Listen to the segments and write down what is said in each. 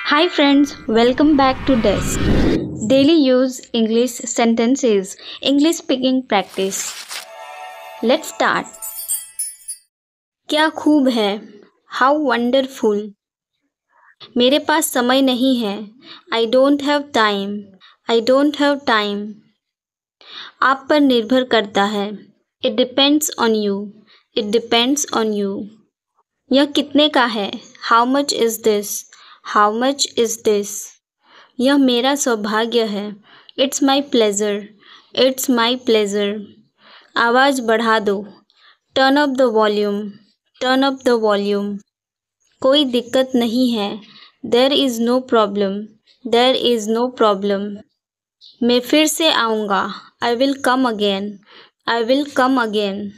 Hi friends, welcome back to Desk. Daily use English sentences, English speaking practice. Let's start. क्या खूब है, How wonderful. मेरे पास समय नहीं है, I don't have time. I don't have time. आप पर निर्भर करता है, It depends on you. It depends on you. यह कितने का है, How much is this? How much is this? यह मेरा सौभाग्य है, It's my pleasure. It's my pleasure. आवाज़ बढ़ा दो, Turn up the volume. Turn up the volume. कोई दिक्कत नहीं है, There is no problem. There is no problem. मैं फिर से आऊँगा, I will come again. I will come again.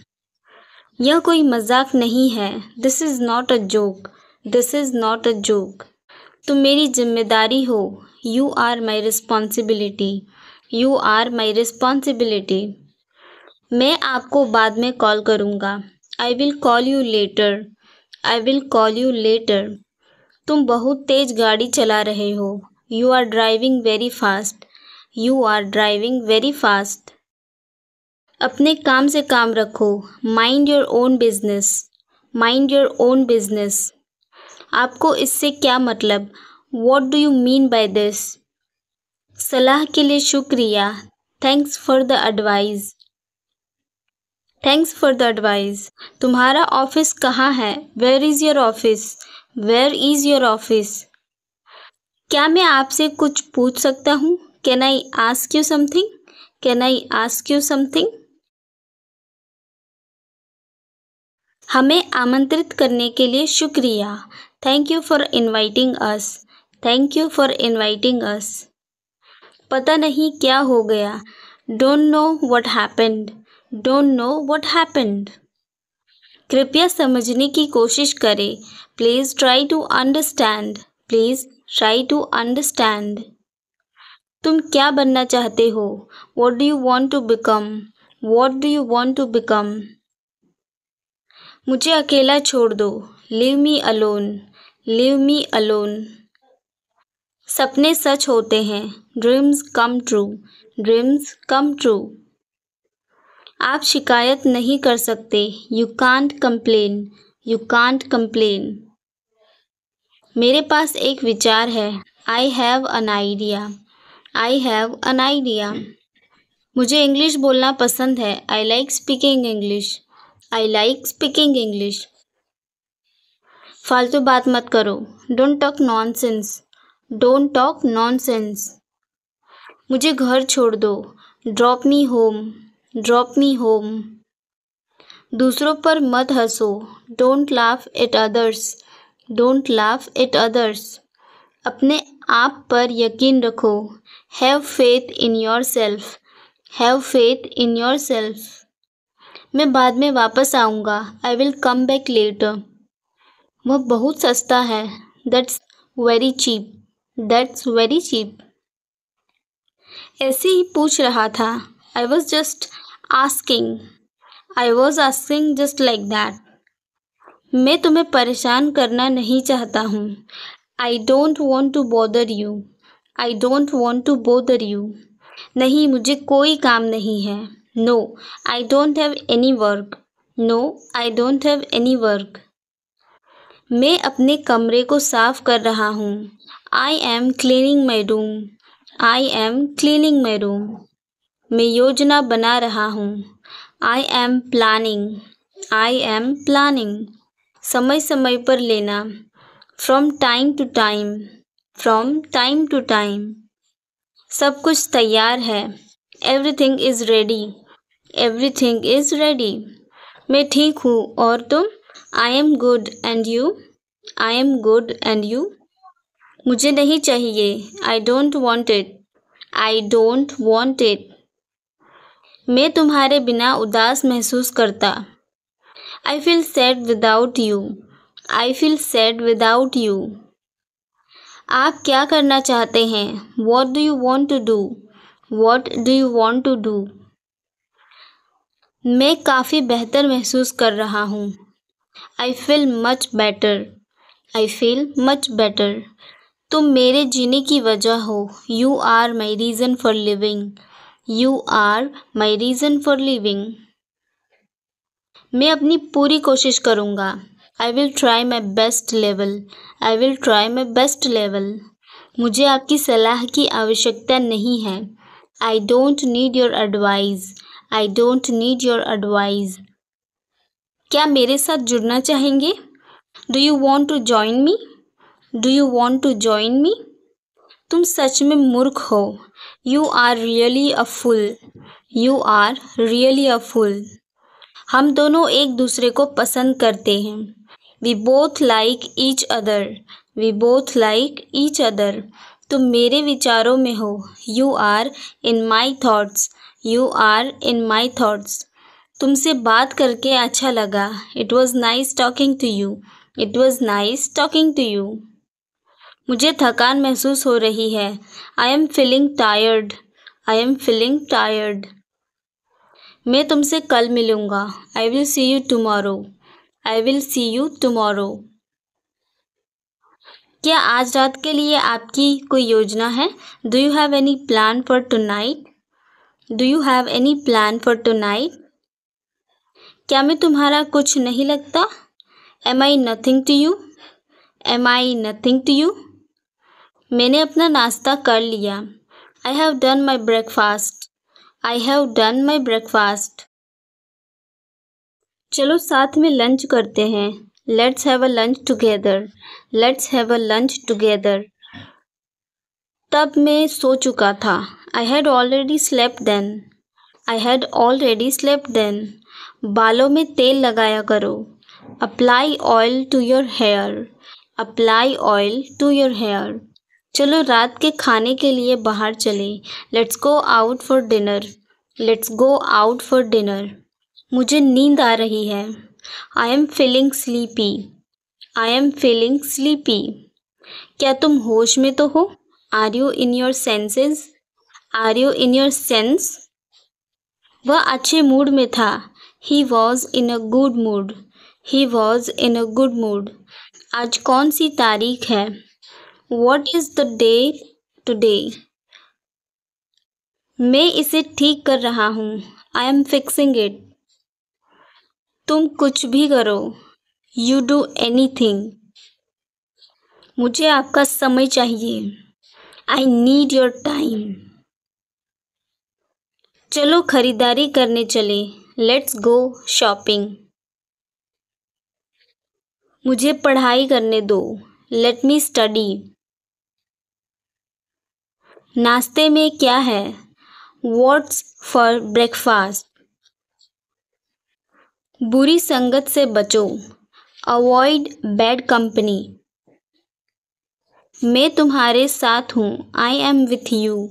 यह कोई मजाक नहीं है, This is not a joke. This is not a joke. तुम मेरी जिम्मेदारी हो, You are my responsibility. You are my responsibility. मैं आपको बाद में कॉल करूँगा, I will call you later. I will call you later. तुम बहुत तेज गाड़ी चला रहे हो, You are driving very fast. You are driving very fast. अपने काम से काम रखो, Mind your own business. Mind your own business. आपको इससे क्या मतलब, What do you mean by this? सलाह के लिए शुक्रिया, Thanks for the advice. Thanks for the advice. तुम्हारा ऑफिस कहाँ है, Where is your office? Where is your office? क्या मैं आपसे कुछ पूछ सकता हूँ, Can I ask you something? Can I ask you something? हमें आमंत्रित करने के लिए शुक्रिया, Thank you for inviting us. Thank you for inviting us. पता नहीं क्या हो गया, Don't know what happened. Don't know what happened. कृपया समझने की कोशिश करें, Please try to understand. Please try to understand. तुम क्या बनना चाहते हो, What do you want to become? What do you want to become? मुझे अकेला छोड़ दो, Leave me alone. Leave me alone. सपने सच होते हैं, Dreams come true. Dreams come true. आप शिकायत नहीं कर सकते, You can't complain. You can't complain. मेरे पास एक विचार है, I have an idea. I have an idea. मुझे इंग्लिश बोलना पसंद है, I like speaking English. I like speaking English. फालतू बात मत करो, Don't talk nonsense. Don't talk nonsense. मुझे घर छोड़ दो, Drop me home. Drop me home. दूसरों पर मत हंसो, Don't laugh at others. Don't laugh at others. अपने आप पर यकीन रखो, Have faith in yourself. Have faith in yourself. मैं बाद में वापस आऊँगा, I will come back later. वह बहुत सस्ता है, That's very cheap. That's very cheap. ऐसे ही पूछ रहा था, I was just asking. I was asking just like that. मैं तुम्हें परेशान करना नहीं चाहता हूँ, I don't want to bother you. I don't want to bother you. नहीं, मुझे कोई काम नहीं है, No, I don't have any work. No, I don't have any work. मैं अपने कमरे को साफ कर रहा हूँ, I am cleaning my room. I am cleaning my room. मैं योजना बना रहा हूँ, I am planning. I am planning. समय समय पर लेना, From time to time. From time to time. सब कुछ तैयार है, Everything is ready. Everything is ready. मैं ठीक हूँ और तुम, I am good and you? I am good and you? मुझे नहीं चाहिए, I don't want it. I don't want it. मैं तुम्हारे बिना उदास महसूस करता, I feel sad without you. I feel sad without you. आप क्या करना चाहते हैं, What do you want to do? What do you want to do? मैं काफ़ी बेहतर महसूस कर रहा हूँ। I feel much better. I feel much better. तुम मेरे जीने की वजह हो। You are my reason for living. You are my reason for living. मैं अपनी पूरी कोशिश करूँगा। I will try my best level. I will try my best level. मुझे आपकी सलाह की आवश्यकता नहीं है। I don't need your advice. I don't need your advice. क्या मेरे साथ जुड़ना चाहेंगे? Do you want to join me? Do you want to join me? तुम सच में मूर्ख हो। You are really a fool. You are really a fool. हम दोनों एक दूसरे को पसंद करते हैं। We both like each other. We both like each other. तुम मेरे विचारों में हो। You are in my thoughts. You are in my thoughts. तुमसे बात करके अच्छा लगा। It was nice talking to you. It was nice talking to you. मुझे थकान महसूस हो रही है। I am feeling tired. I am feeling tired. मैं तुमसे कल मिलूँगा। I will see you tomorrow. I will see you tomorrow. क्या आज रात के लिए आपकी कोई योजना है? Do you have any plan for tonight? Do you have any plan for tonight? क्या मैं तुम्हारा कुछ नहीं लगता? Am I nothing to you? Am I nothing to you? मैंने अपना नाश्ता कर लिया। I have done my breakfast. I have done my breakfast. चलो साथ में लंच करते हैं। Let's have a lunch together. Let's have a lunch together. तब मैं सो चुका था। I had already slept then. I had already slept then. बालों में तेल लगाया करो। Apply oil to your hair. Apply oil to your hair. चलो रात के खाने के लिए बाहर चलें। Let's go out for dinner. Let's go out for dinner. मुझे नींद आ रही है। I am feeling sleepy. I am feeling sleepy. क्या तुम होश में तो हो? Are you in your senses? Are you in your sense? वह अच्छे मूड में था। He was in a good mood. He was in a good mood. आज कौन सी तारीख है? What is the day today? मैं इसे ठीक कर रहा हूँ। I am fixing it. तुम कुछ भी करो। You do anything. मुझे आपका समय चाहिए। I need your time. चलो खरीदारी करने चले। Let's go shopping. मुझे पढ़ाई करने दो। Let me study. नाश्ते में क्या है? What's for breakfast? बुरी संगत से बचो। Avoid bad company. मैं तुम्हारे साथ हूँ। I am with you.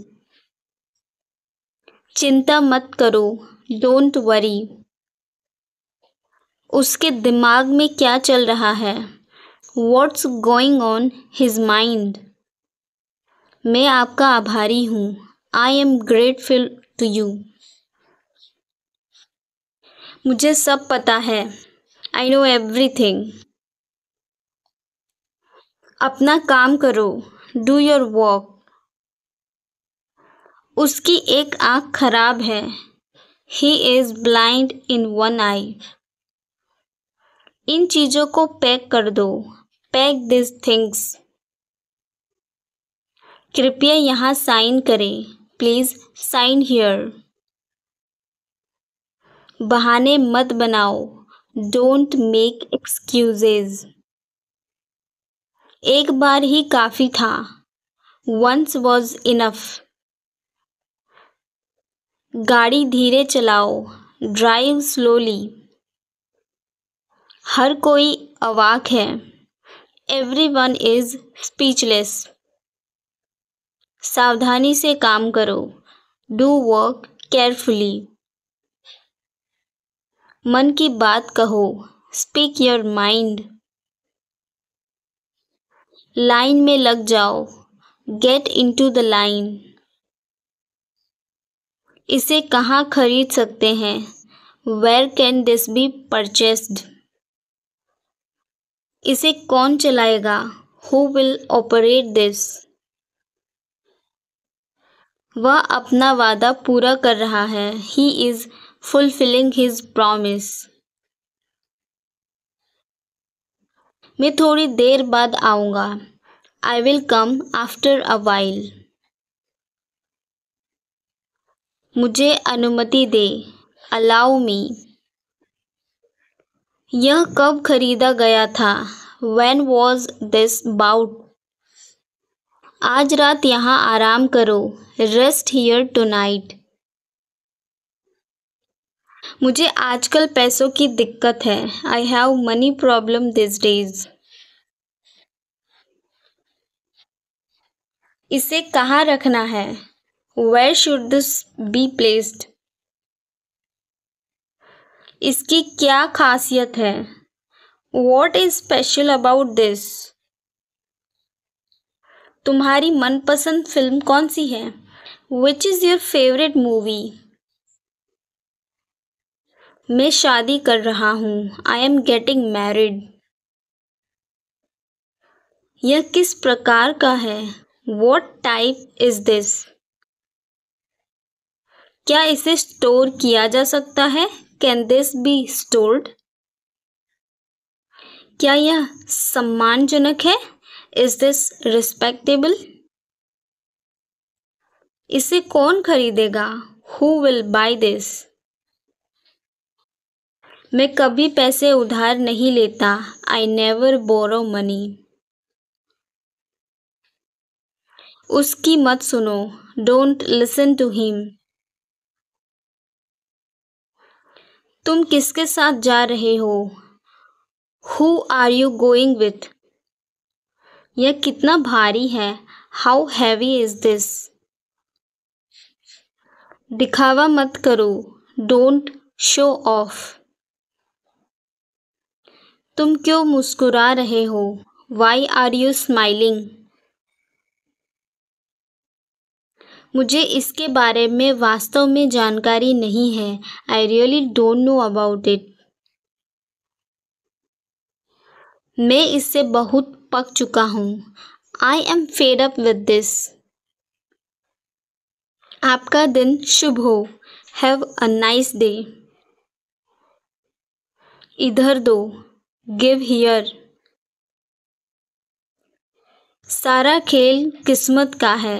चिंता मत करो। Don't worry. उसके दिमाग में क्या चल रहा है? What's going on his mind? मैं आपका आभारी हूँ। I am grateful to you. मुझे सब पता है। I know everything. अपना काम करो। Do your work. उसकी एक आँख खराब है। He is blind in one eye. इन चीज़ों को पैक कर दो। Pack this things. कृपया यहाँ साइन करें। Please sign here. बहाने मत बनाओ। Don't make excuses. एक बार ही काफ़ी था। Once was enough. गाड़ी धीरे चलाओ। Drive slowly. हर कोई अवाक है। Everyone is speechless. सावधानी से काम करो। Do work carefully. मन की बात कहो। Speak your mind. लाइन में लग जाओ। Get into the line. इसे कहाँ खरीद सकते हैं? Where can this be purchased? इसे कौन चलाएगा? Who will operate this? वह अपना वादा पूरा कर रहा है. He is fulfilling his promise. मैं थोड़ी देर बाद आऊँगा. I will come after a while. मुझे अनुमति दे. Allow me. यह कब खरीदा गया था? When was this bought? आज रात यहाँ आराम करो. Rest here tonight. मुझे आजकल पैसों की दिक्कत है. I have money problem these days. इसे कहाँ रखना है? Where should this be placed? इसकी क्या खासियत है? What is special about this? तुम्हारी मनपसंद फिल्म कौन सी है? Which is your favorite movie? मैं शादी कर रहा हूँ. I am getting married. यह किस प्रकार का है? What type is this? क्या इसे स्टोर किया जा सकता है? Can this be stored? क्या यह सम्मानजनक है? Is this respectable? इसे कौन खरीदेगा? Who will buy this? मैं कभी पैसे उधार नहीं लेता. I never borrow money. उसकी मत सुनो. Don't listen to him. तुम किसके साथ जा रहे हो? Who are you going with? यह कितना भारी है? How heavy is this? दिखावा मत करो. Don't show off. तुम क्यों मुस्कुरा रहे हो? Why are you smiling? मुझे इसके बारे में वास्तव में जानकारी नहीं है. I really don't know about it. मैं इससे बहुत पक चुका हूँ. I am fed up with this. आपका दिन शुभ हो. Have a nice day. इधर दो. Give here. सारा खेल किस्मत का है.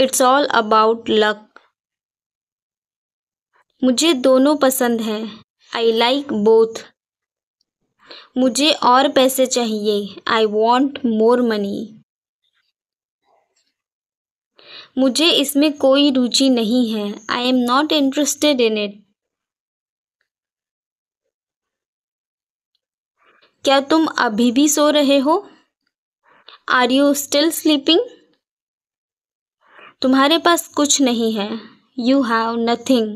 It's all about luck. मुझे दोनों पसंद हैं. I like both. मुझे और पैसे चाहिए. I want more money. मुझे इसमें कोई रुचि नहीं है. I am not interested in it. क्या तुम अभी भी सो रहे हो? Are you still sleeping? तुम्हारे पास कुछ नहीं है. You have nothing.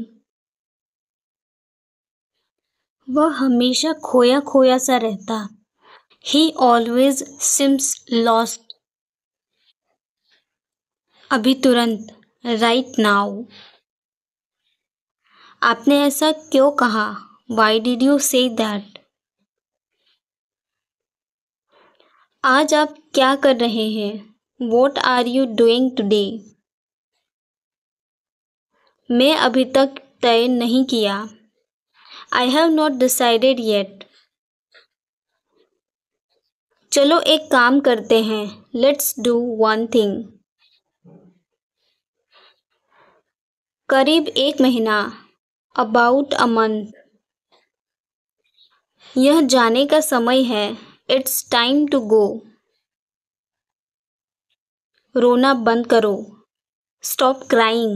वह हमेशा खोया खोया सा रहता. He always seems lost. अभी तुरंत. Right now. आपने ऐसा क्यों कहा? Why did you say that? आज आप क्या कर रहे हैं? What are you doing today? मैं अभी तक तय नहीं किया. I have not decided yet. चलो एक काम करते हैं. Let's do one thing. करीब 1 महीना. About a month. यह जाने का समय है. It's time to go. रोना बंद करो. Stop crying.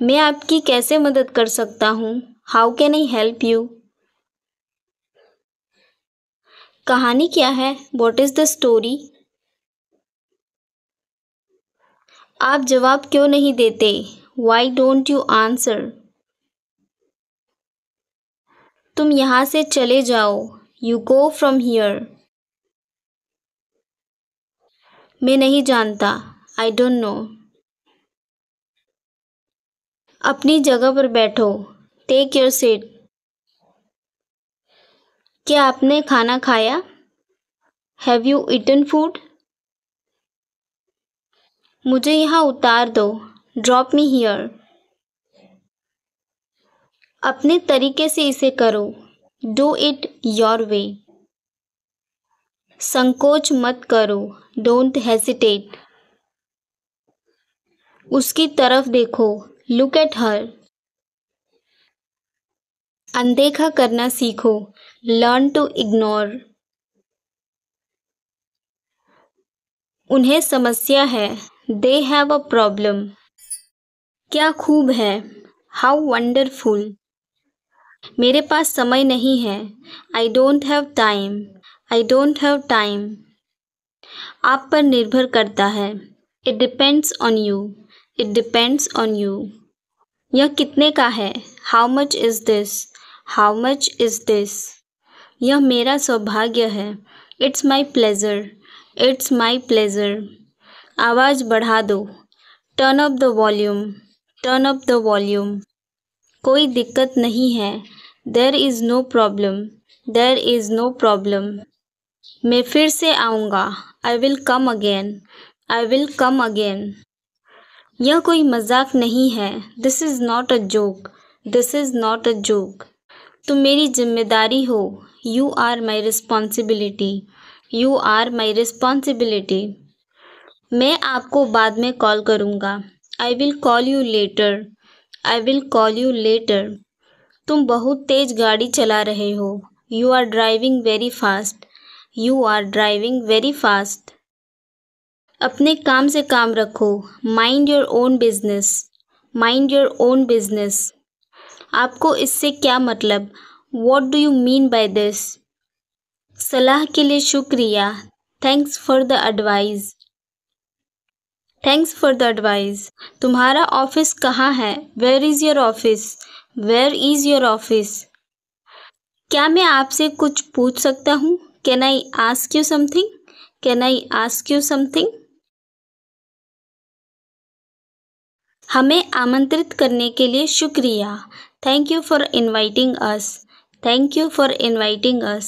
मैं आपकी कैसे मदद कर सकता हूँ? How can I help you? कहानी क्या है? What is the story? आप जवाब क्यों नहीं देते? Why don't you answer? तुम यहाँ से चले जाओ. You go from here. मैं नहीं जानता. I don't know. अपनी जगह पर बैठो. Take your seat. क्या आपने खाना खाया? Have you eaten food? मुझे यहाँ उतार दो। Drop me here. अपने तरीके से इसे करो। Do it your way. संकोच मत करो। Don't hesitate. उसकी तरफ देखो। Look at her. अनदेखा करना सीखो। Learn to ignore. उन्हें समस्या है। They have a problem. क्या खूब है। How wonderful. मेरे पास समय नहीं है। I don't have time. I don't have time. आप पर निर्भर करता है। It depends on you. It depends on you. यह कितने का है? How much is this? How much is this? यह मेरा सौभाग्य है। It's my pleasure. It's my pleasure. आवाज़ बढ़ा दो। Turn up the volume. Turn up the volume. कोई दिक्कत नहीं है। There is no problem. There is no problem. मैं फिर से आऊँगा। I will come again. I will come again. यह कोई मजाक नहीं है। This is not a joke. This is not a joke. तुम मेरी जिम्मेदारी हो। You are my responsibility. You are my responsibility. मैं आपको बाद में कॉल करूँगा। I will call you later. I will call you later. तुम बहुत तेज गाड़ी चला रहे हो। You are driving very fast. You are driving very fast. अपने काम से काम रखो। Mind your own business. Mind your own business. आपको इससे क्या मतलब? What do you mean by this? सलाह के लिए शुक्रिया। Thanks for the advice. Thanks for the advice. तुम्हारा ऑफिस कहाँ है? Where is your office? Where is your office? क्या मैं आपसे कुछ पूछ सकता हूँ? Can I ask you something? Can I ask you something? हमें आमंत्रित करने के लिए शुक्रिया। Thank you for inviting us. Thank you for inviting us.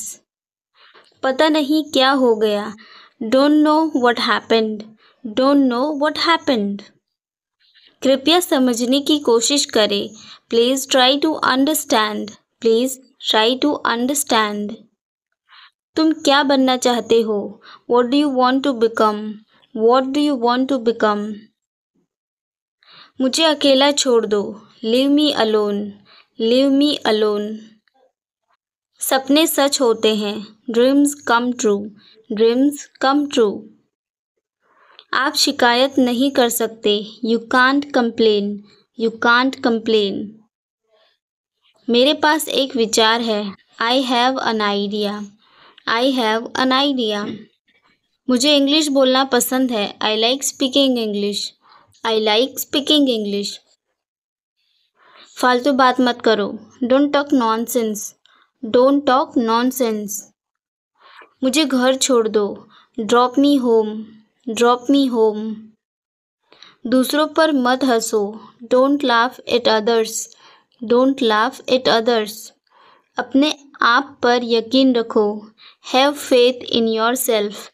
पता नहीं क्या हो गया। Don't know what happened. Don't know what happened. कृपया समझने की कोशिश करें। Please try to understand. Please try to understand. तुम क्या बनना चाहते हो? What do you want to become? What do you want to become? मुझे अकेला छोड़ दो। Leave me alone. Leave me alone. सपने सच होते हैं। Dreams come true. Dreams come true. आप शिकायत नहीं कर सकते। You can't complain. You can't complain. मेरे पास एक विचार है। I have an idea. I have an idea. मुझे इंग्लिश बोलना पसंद है। I like speaking English. I like speaking English. फालतू बात मत करो। Don't talk nonsense. Don't talk nonsense. मुझे घर छोड़ दो। ड्रॉप मी होम। Drop me home. दूसरों पर मत हंसो। Don't laugh at others. Don't laugh at others. अपने आप पर यकीन रखो। Have faith in yourself.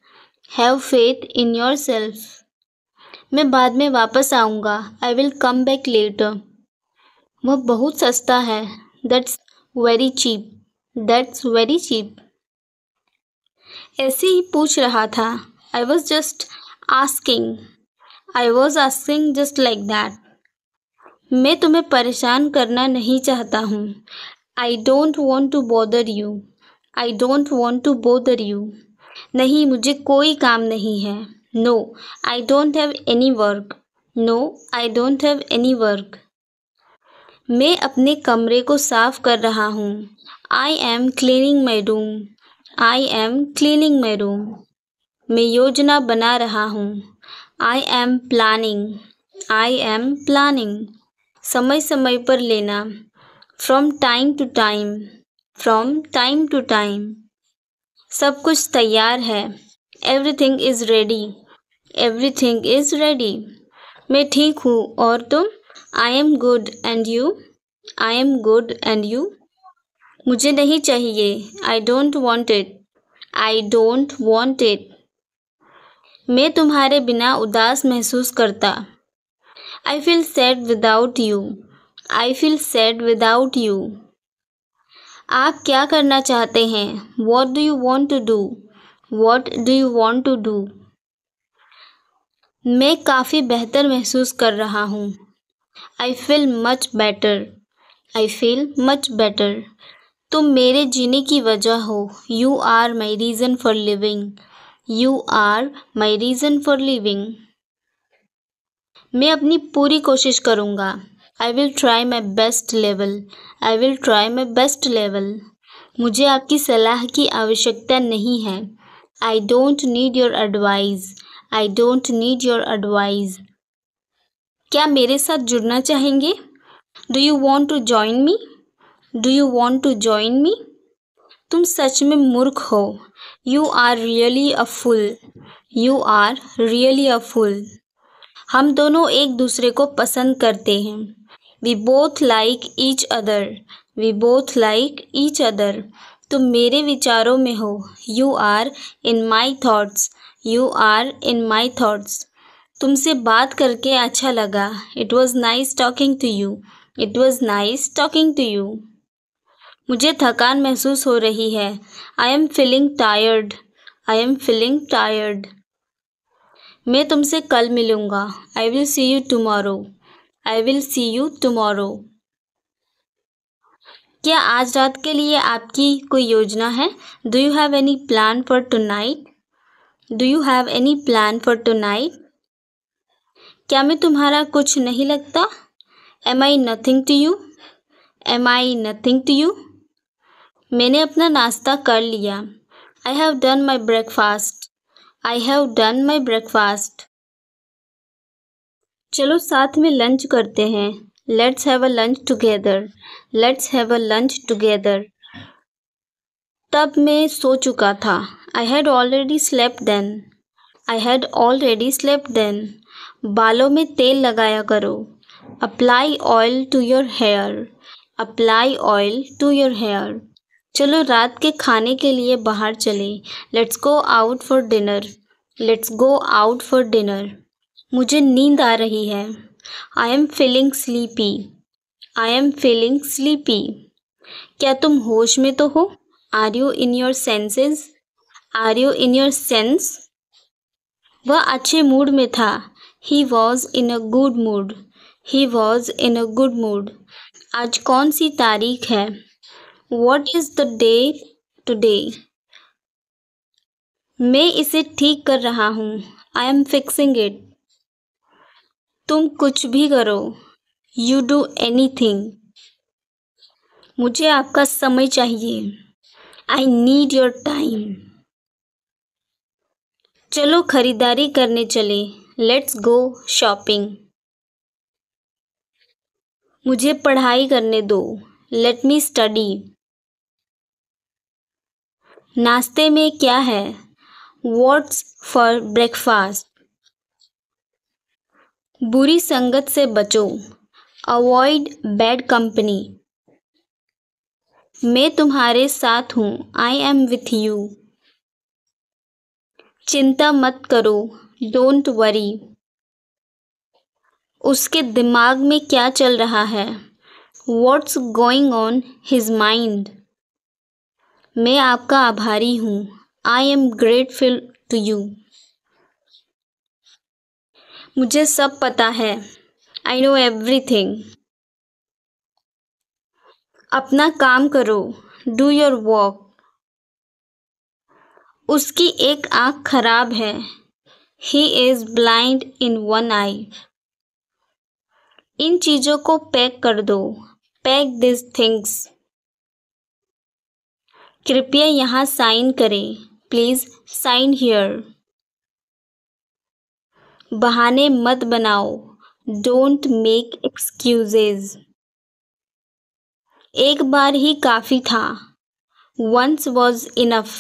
Have faith in yourself. मैं बाद में वापस आऊँगा। I will come back later. वह बहुत सस्ता है। That's very cheap. That's very cheap. ऐसे ही पूछ रहा था। I was just asking. I was asking just like that. मैं तुम्हें परेशान करना नहीं चाहता हूँ। I don't want to bother you. I don't want to bother you. नहीं, मुझे कोई काम नहीं है। No, I don't have any work. No, I don't have any work. मैं अपने कमरे को साफ कर रहा हूँ। I am cleaning my room. I am cleaning my room. मैं योजना बना रहा हूँ। I am planning. I am planning. समय समय पर लेना। From time to time. From time to time. सब कुछ तैयार है। Everything is ready. Everything is ready. मैं ठीक हूँ और तुम? I am good and you? I am good and you? मुझे नहीं चाहिए. I don't want it. I don't want it. मैं तुम्हारे बिना उदास महसूस करता. I feel sad without you. I feel sad without you. आप क्या करना चाहते हैं? What do you want to do? What do you want to do? मैं काफ़ी बेहतर महसूस कर रहा हूँ. I feel much better. I feel much better. तुम मेरे जीने की वजह हो. You are my reason for living. You are my reason for living. मैं अपनी पूरी कोशिश करूँगा. I will try my best level. I will try my best level. मुझे आपकी सलाह की आवश्यकता नहीं है. I don't need your advice. I don't need your advice. क्या मेरे साथ जुड़ना चाहेंगे? Do you want to join me? Do you want to join me? तुम सच में मूर्ख हो. You are really a fool. You are really a fool. हम दोनों एक दूसरे को पसंद करते हैं. We both like each other. We both like each other. तुम मेरे विचारों में हो. You are in my thoughts. You are in my thoughts. तुमसे बात करके अच्छा लगा. It was nice talking to you. It was nice talking to you. मुझे थकान महसूस हो रही है. I am feeling tired. I am feeling tired. मैं तुमसे कल मिलूँगा. I will see you tomorrow. I will see you tomorrow. क्या आज रात के लिए आपकी कोई योजना है? Do you have any plan for tonight? Do you have any plan for tonight? क्या मैं तुम्हारा कुछ नहीं लगता? Am I nothing to you? Am I nothing to you? मैंने अपना नाश्ता कर लिया. I have done my breakfast. I have done my breakfast. चलो साथ में लंच करते हैं. Let's have a lunch together. Let's have a lunch together. तब मैं सो चुका था. I had already slept then. I had already slept then. बालों में तेल लगाया करो. Apply oil to your hair. Apply oil to your hair. चलो रात के खाने के लिए बाहर चलें. Let's go out for dinner. Let's go out for dinner. मुझे नींद आ रही है. I am feeling sleepy. I am feeling sleepy. क्या तुम होश में तो हो? Are you in your senses? Are you in your sense? वह अच्छे मूड में था. He was in a good mood. He was in a good mood. आज कौन सी तारीख है? What is the day today? मैं इसे ठीक कर रहा हूँ. I am fixing it. तुम कुछ भी करो. You do anything. मुझे आपका समय चाहिए. I need your time. चलो खरीदारी करने चले. Let's go shopping. मुझे पढ़ाई करने दो. Let me study. नाश्ते में क्या है? What's for breakfast? बुरी संगत से बचो. Avoid bad company. मैं तुम्हारे साथ हूँ. I am with you. चिंता मत करो. Don't worry. उसके दिमाग में क्या चल रहा है? What's going on his mind? मैं आपका आभारी हूँ. I am grateful to you. मुझे सब पता है. I know everything. अपना काम करो. Do your work. उसकी एक आँख खराब है. He is blind in one eye. इन चीज़ों को पैक कर दो. Pack these things. कृपया यहाँ साइन करें. Please sign here. बहाने मत बनाओ. Don't make excuses. एक बार ही काफ़ी था. Once was enough.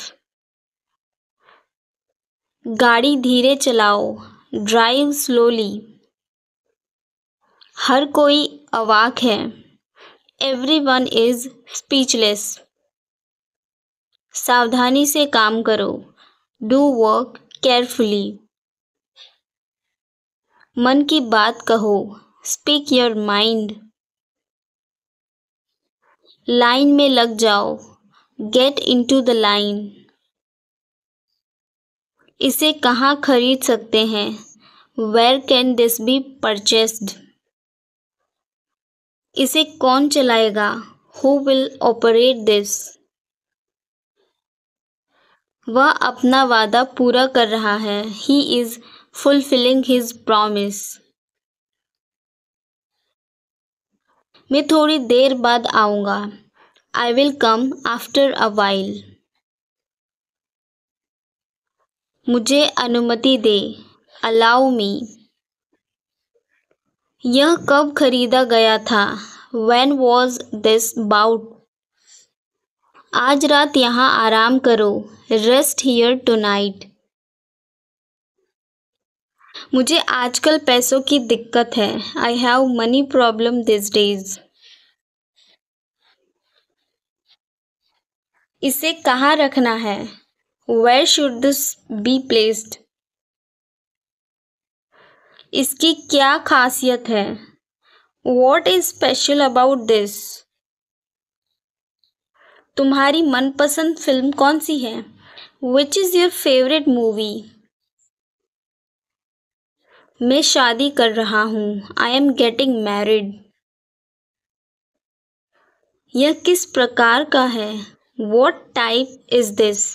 गाड़ी धीरे चलाओ. Drive slowly. हर कोई अवाक है. Everyone is speechless. सावधानी से काम करो. Do work carefully. मन की बात कहो. Speak your mind. लाइन में लग जाओ. Get into the line. इसे कहाँ खरीद सकते हैं? Where can this be purchased? इसे कौन चलाएगा? Who will operate this? वह अपना वादा पूरा कर रहा है. He is fulfilling his promise. मैं थोड़ी देर बाद आऊँगा. I will come after a while. मुझे अनुमति दे. Allow me. यह कब खरीदा गया था? When was this bought? आज रात यहाँ आराम करो. Rest here tonight. मुझे आजकल पैसों की दिक्कत है. I have money problem these days. इसे कहाँ रखना है? Where should this be placed? इसकी क्या खासियत है? What is special about this? तुम्हारी मनपसंद फिल्म कौन सी है? Which is your favorite movie? मैं शादी कर रहा हूँ. I am getting married. यह किस प्रकार का है? What type is this?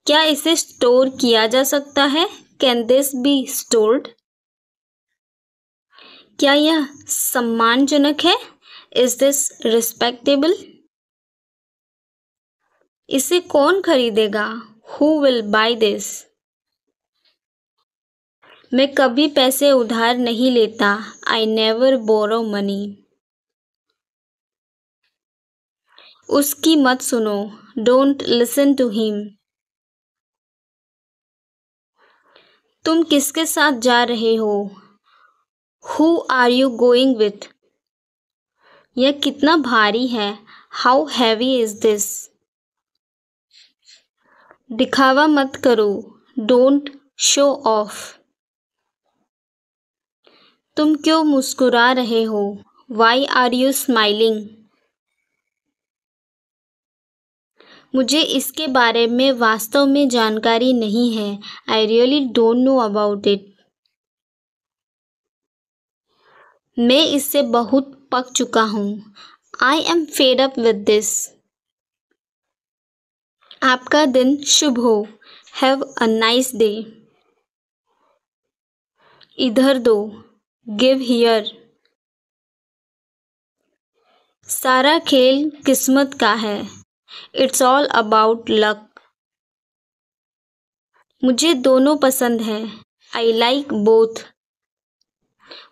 क्या इसे स्टोर किया जा सकता है? Can this be stored? क्या यह सम्मानजनक है? Is this respectable? इसे कौन खरीदेगा? Who will buy this? मैं कभी पैसे उधार नहीं लेता. I never borrow money. उसकी मत सुनो. Don't listen to him. तुम किसके साथ जा रहे हो? Who are you going with? यह कितना भारी है? How heavy is this? दिखावा मत करो. Don't show off. तुम क्यों मुस्कुरा रहे हो? Why are you smiling? मुझे इसके बारे में वास्तव में जानकारी नहीं है. I really don't know about it. मैं इससे बहुत पक चुका हूँ. I am fed up with this. आपका दिन शुभ हो. Have a nice day. इधर दो. Give here. सारा खेल किस्मत का है. It's all about luck. मुझे दोनों पसंद हैं. I like both.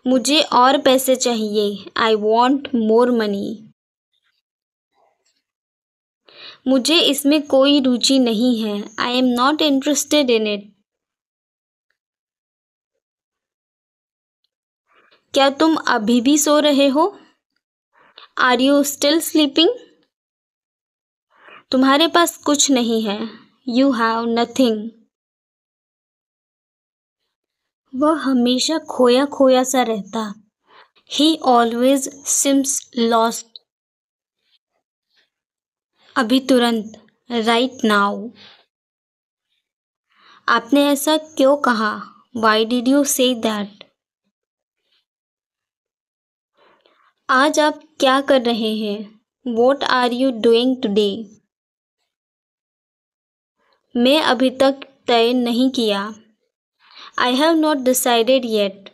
मुझे और पैसे चाहिए. I want more money. मुझे इसमें कोई रुचि नहीं है. I am not interested in it. क्या तुम अभी भी सो रहे हो? Are you still sleeping? तुम्हारे पास कुछ नहीं है. You have nothing. वह हमेशा खोया खोया सा रहता. He always seems lost. अभी तुरंत. Right now. आपने ऐसा क्यों कहा? Why did you say that? आज आप क्या कर रहे हैं? What are you doing today? मैं अभी तक तय नहीं किया. I have not decided yet.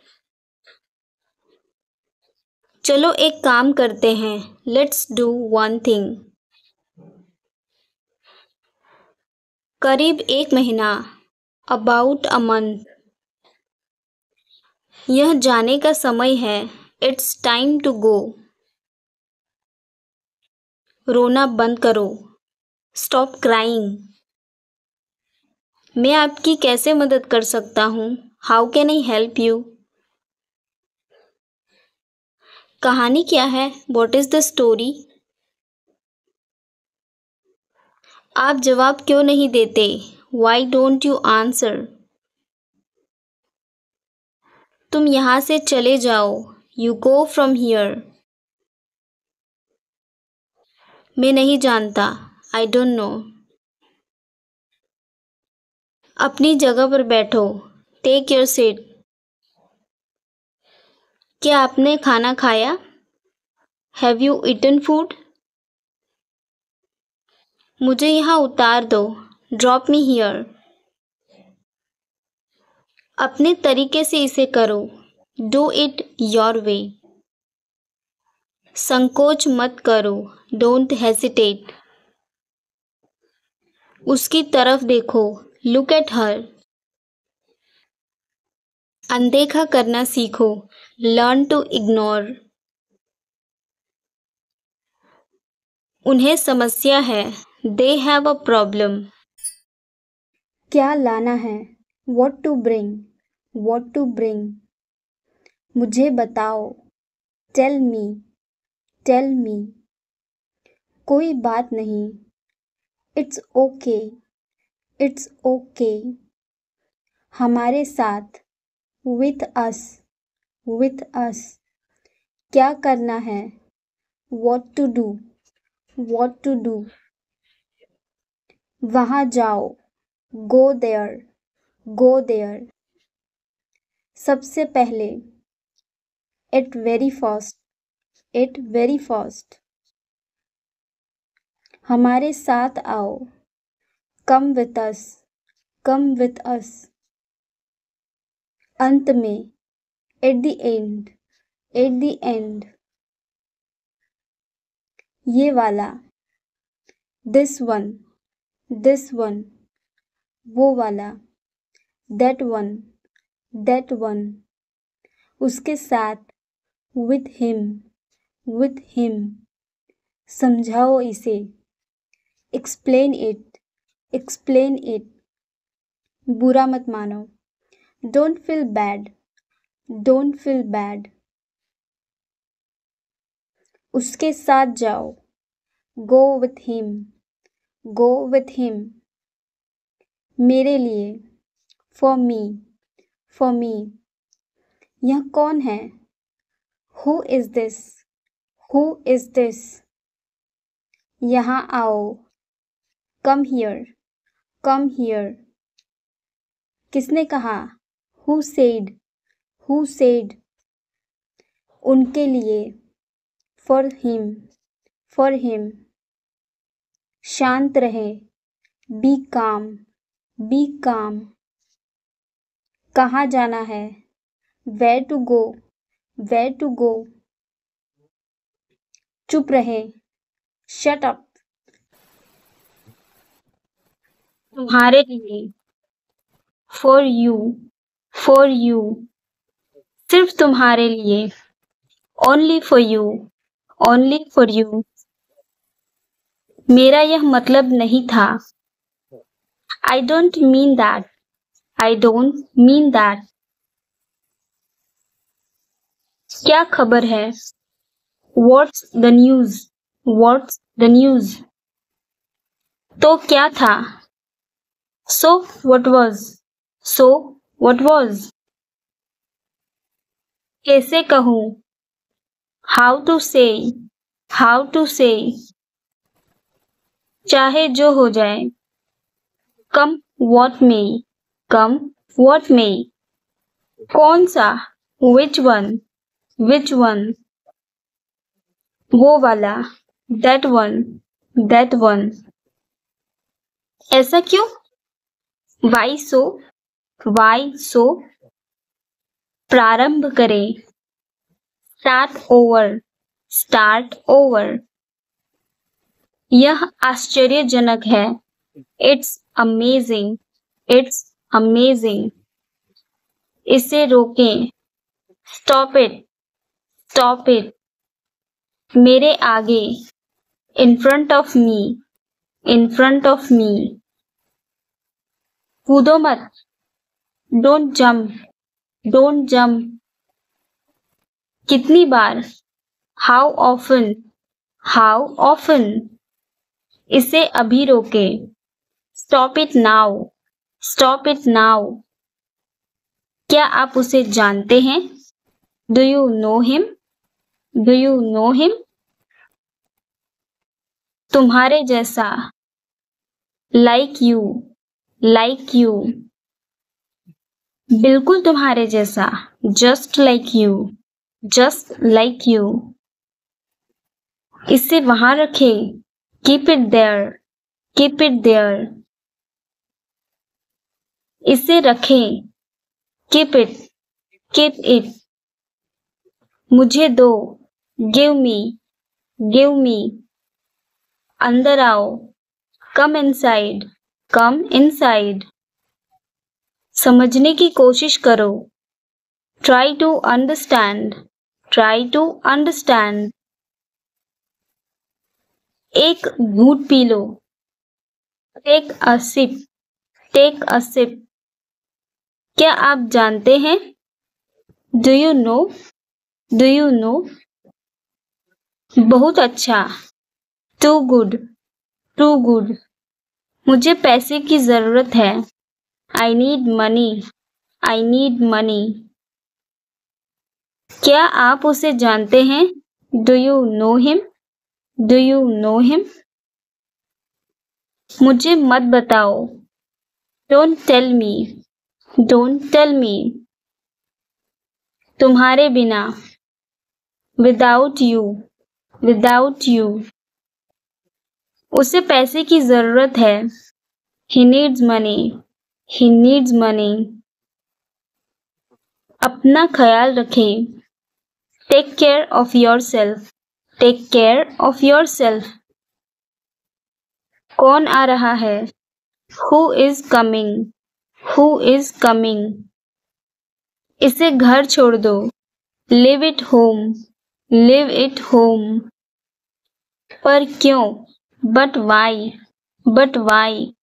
चलो एक काम करते हैं. Let's do one thing. करीब 1 महीना. About a month. यह जाने का समय है. It's time to go. रोना बंद करो. Stop crying. मैं आपकी कैसे मदद कर सकता हूँ? How can I help you? कहानी क्या है? What is the story? आप जवाब क्यों नहीं देते? Why don't you answer? तुम यहाँ से चले जाओ। You go from here. मैं नहीं जानता। I don't know. अपनी जगह पर बैठो। Take your seat. क्या आपने खाना खाया? Have you eaten food? मुझे यहाँ उतार दो। Drop me here. अपने तरीके से इसे करो। Do it your way. संकोच मत करो। Don't hesitate. उसकी तरफ देखो। Look at her. अनदेखा करना सीखो। Learn to ignore. उन्हें समस्या है। They have a problem. क्या लाना है? What to bring? What to bring? मुझे बताओ। Tell me. Tell me. कोई बात नहीं। It's okay. It's okay. हमारे साथ। With us. With us. क्या करना है? What to do? What to do? वहाँ जाओ। Go there. Go there. सबसे पहले। At very first. At very first. हमारे साथ आओ। Come with us. Come with us. अंत में। At the end. At the end. ये वाला। This one. This one. वो वाला। That one. That one. उसके साथ। With him. With him. समझाओ इसे। Explain it. Explain it. बुरा मत मानो। Don't feel bad. Don't feel bad. उसके साथ जाओ। Go with him. Go with him. मेरे लिए। For me. For me. यह कौन है? Who is this? Who is this? यहाँ आओ। Come here. Come here. किसने कहा? Who said? Who said? उनके लिए। For him. For him. शांत रहे। Be calm. Be calm. कहाँ जाना है? Where to go? Where to go? चुप रहे। Shut up. तुम्हारे लिए। For you. For you. सिर्फ तुम्हारे लिए। Only for you. Only for you. मेरा यह मतलब नहीं था। I don't mean that. I don't mean that. क्या खबर है? What's the news? What's the news? तो क्या था? So what was? So what was? कैसे कहूँ? How to say? How to say? चाहे जो हो जाए। Come what may. Come what may. कौन सा? Which one? Which one? वो वाला। That one. That one. ऐसा क्यों? Why so? Why so? प्रारंभ करें। Start over. Start over. यह आश्चर्यजनक है। It's amazing. It's amazing. इसे रोकें। Stop it. Stop it. मेरे आगे। In front of me. In front of me. कूदो मत। Don't jump. Don't jump. कितनी बार? How often, how often. इसे अभी रोके, stop it now, stop it now. क्या आप उसे जानते हैं? Do you know him, do you know him. तुम्हारे जैसा, लाइक यू, लाइक यू। बिल्कुल तुम्हारे जैसा, just like you, just like you. इसे वहां रखे, keep it there, keep it there. इसे रखें, कीप इट, कीप इट। मुझे दो, गिव मी, गिव मी। अंदर आओ, कम इनसाइड, कम इनसाइड। समझने की कोशिश करो, try to understand, try to understand. एक घूंट पी लो, take a sip, take a sip. क्या आप जानते हैं? Do you know, do you know. बहुत अच्छा, टू गुड, टू गुड। मुझे पैसे की जरूरत है, I need money, I need money. क्या आप उसे जानते हैं? Do you know him, do you know him. मुझे मत बताओ, don't tell me, don't tell me. तुम्हारे बिना, विदाउट यू, विदाउट यू। उसे पैसे की जरूरत है, he needs money, he needs money. अपना ख्याल रखें, take care of yourself, take care of yourself. कौन आ रहा है? Who is coming, who is coming. इसे घर छोड़ दो, leave it home, leave it home. पर क्यों? But why, but why.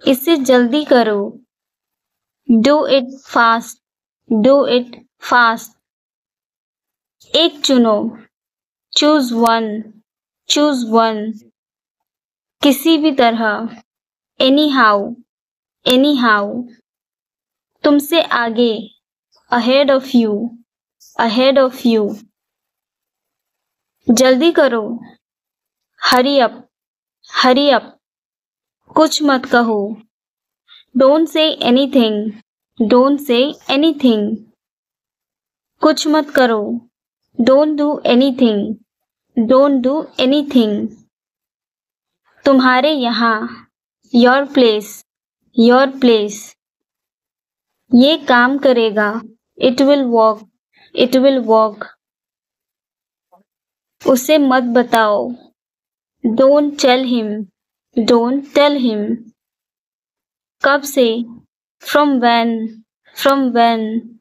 इसे जल्दी करो, do it fast, do it fast. एक चुनो, चूज वन, चूज वन। किसी भी तरह, एनी हाउ, एनी हाउ। तुमसे आगे, ahead of you, ahead of you. जल्दी करो, हरी अप, हरी अप। कुछ मत कहो, don't say anything, don't say anything. कुछ मत करो, don't do anything, don't do anything. तुम्हारे यहाँ, योर प्लेस, योर प्लेस। ये काम करेगा, it will walk, it will walk. उसे मत बताओ, don't tell him, don't tell him. कब से? From when, from when.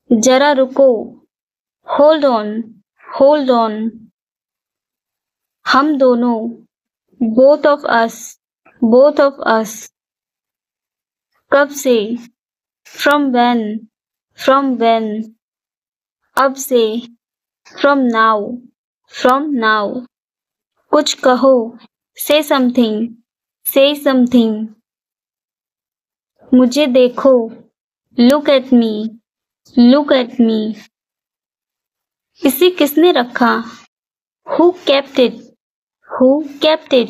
जरा रुको, होल्ड ऑन, होल्ड ऑन। हम दोनों, both of us, both of us. कब से? From when, from when. अब से, फ्रॉम नाउ, फ्रॉम नाउ। कुछ कहो, से समथिंग, से समथिंग। मुझे देखो, look at me, look at me. इसे किसने रखा? Who kept it, who kept it.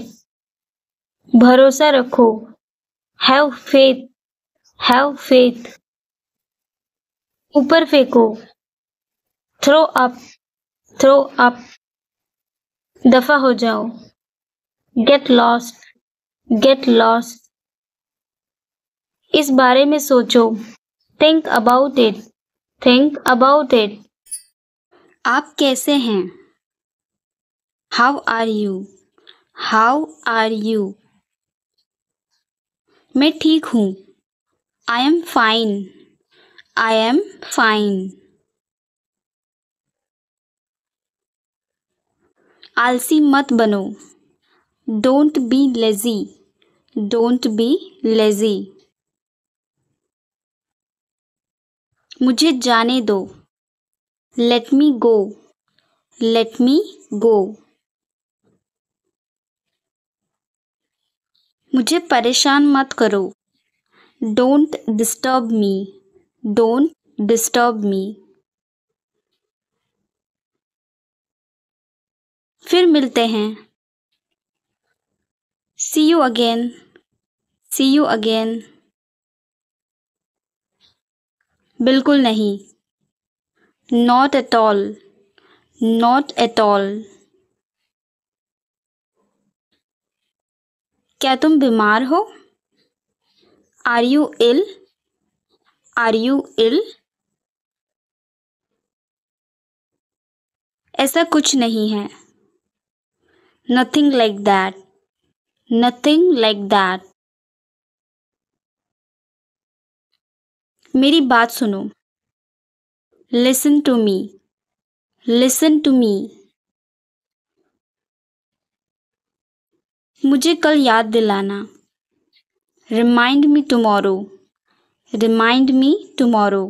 भरोसा रखो, हैव फेथ, हैव फेथ। ऊपर फेंको, थ्रो अप, थ्रो अप। दफा हो जाओ, गेट लॉस्ट, गेट लॉस्ट। इस बारे में सोचो, think about it, think about it. आप कैसे हैं? How are you, how are you. मैं ठीक हूँ, I am fine, I am fine. आलसी मत बनो, don't be lazy, don't be lazy. मुझे जाने दो, लेट मी गो, लेट मी गो। मुझे परेशान मत करो, don't disturb me, don't disturb me. फिर मिलते हैं, see you again, see you again. बिल्कुल नहीं, not at all, not at all. क्या तुम बीमार हो? Are you ill, are you ill? ऐसा कुछ नहीं है, nothing like that, nothing like that. मेरी बात सुनो, listen to me, listen to me. मुझे कल याद दिलाना, remind me tomorrow, remind me tomorrow.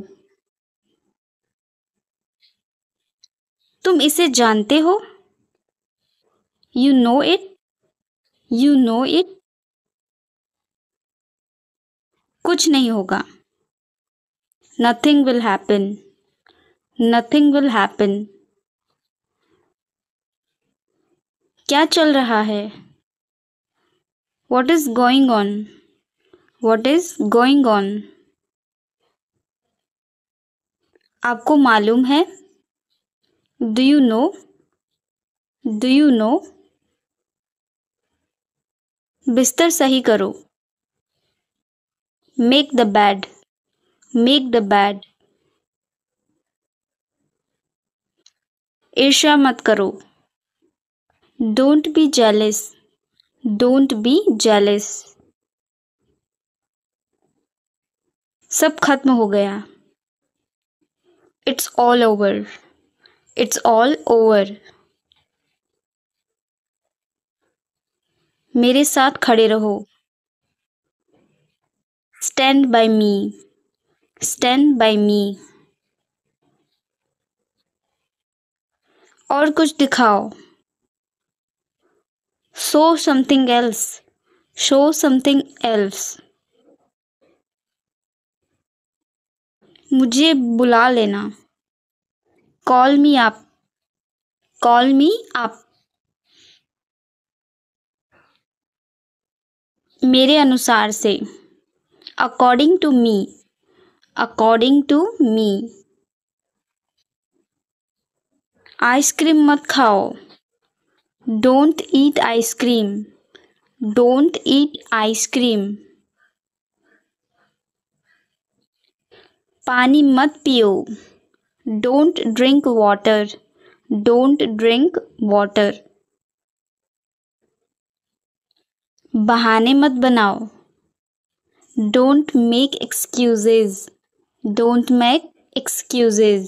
तुम इसे जानते हो? You know it, you know it? कुछ नहीं होगा, nothing will happen, nothing will happen. क्या चल रहा है? What is going on? What is going on? आपको मालूम है? Do you know? Do you know? बिस्तर सही करो, Make the bed, make the bed। ईर्ष्या मत करो, Don't be jealous, don't be jealous। सब खत्म हो गया, It's all over, it's all over। मेरे साथ खड़े रहो, Stand by me, stand by me। और कुछ दिखाओ, Show something else, show something else। मुझे बुला लेना, Call me up, call me up। मेरे अनुसार से, According to me, according to me। Ice cream मत खाओ, Don't eat ice cream, don't eat ice cream। पानी मत पियो, Don't drink water, don't drink water। बहाने मत बनाओ, Don't make excuses, don't make excuses।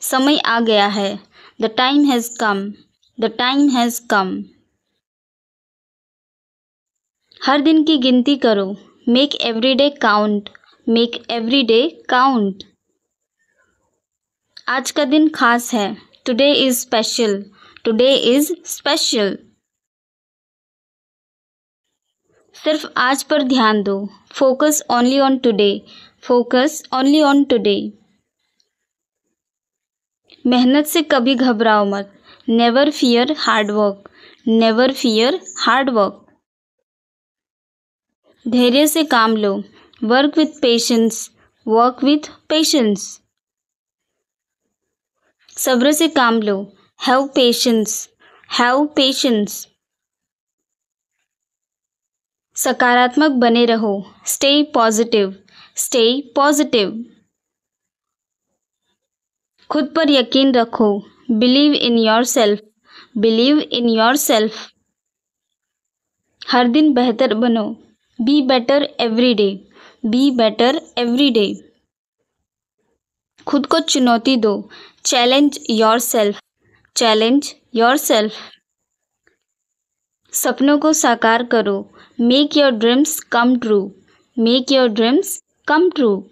समय आ गया है, The time has come, the time has come। हर दिन की गिनती करो, Make every day count, make every day count। आज का दिन खास है, Today is special, today is special। सिर्फ आज पर ध्यान दो, Focus only on today, focus only on today। मेहनत से कभी घबराओ मत, Never fear hard work, never fear hard work। धैर्य से काम लो, Work with patience, work with patience। सब्र से काम लो, Have patience, have patience। सकारात्मक बने रहो, Stay positive, stay positive। खुद पर यकीन रखो, Believe in yourself, believe in yourself। हर दिन बेहतर बनो, Be better every day, be better every day। खुद को चुनौती दो, Challenge yourself, challenge yourself। सपनों को साकार करो, Make your dreams come true, make your dreams come true।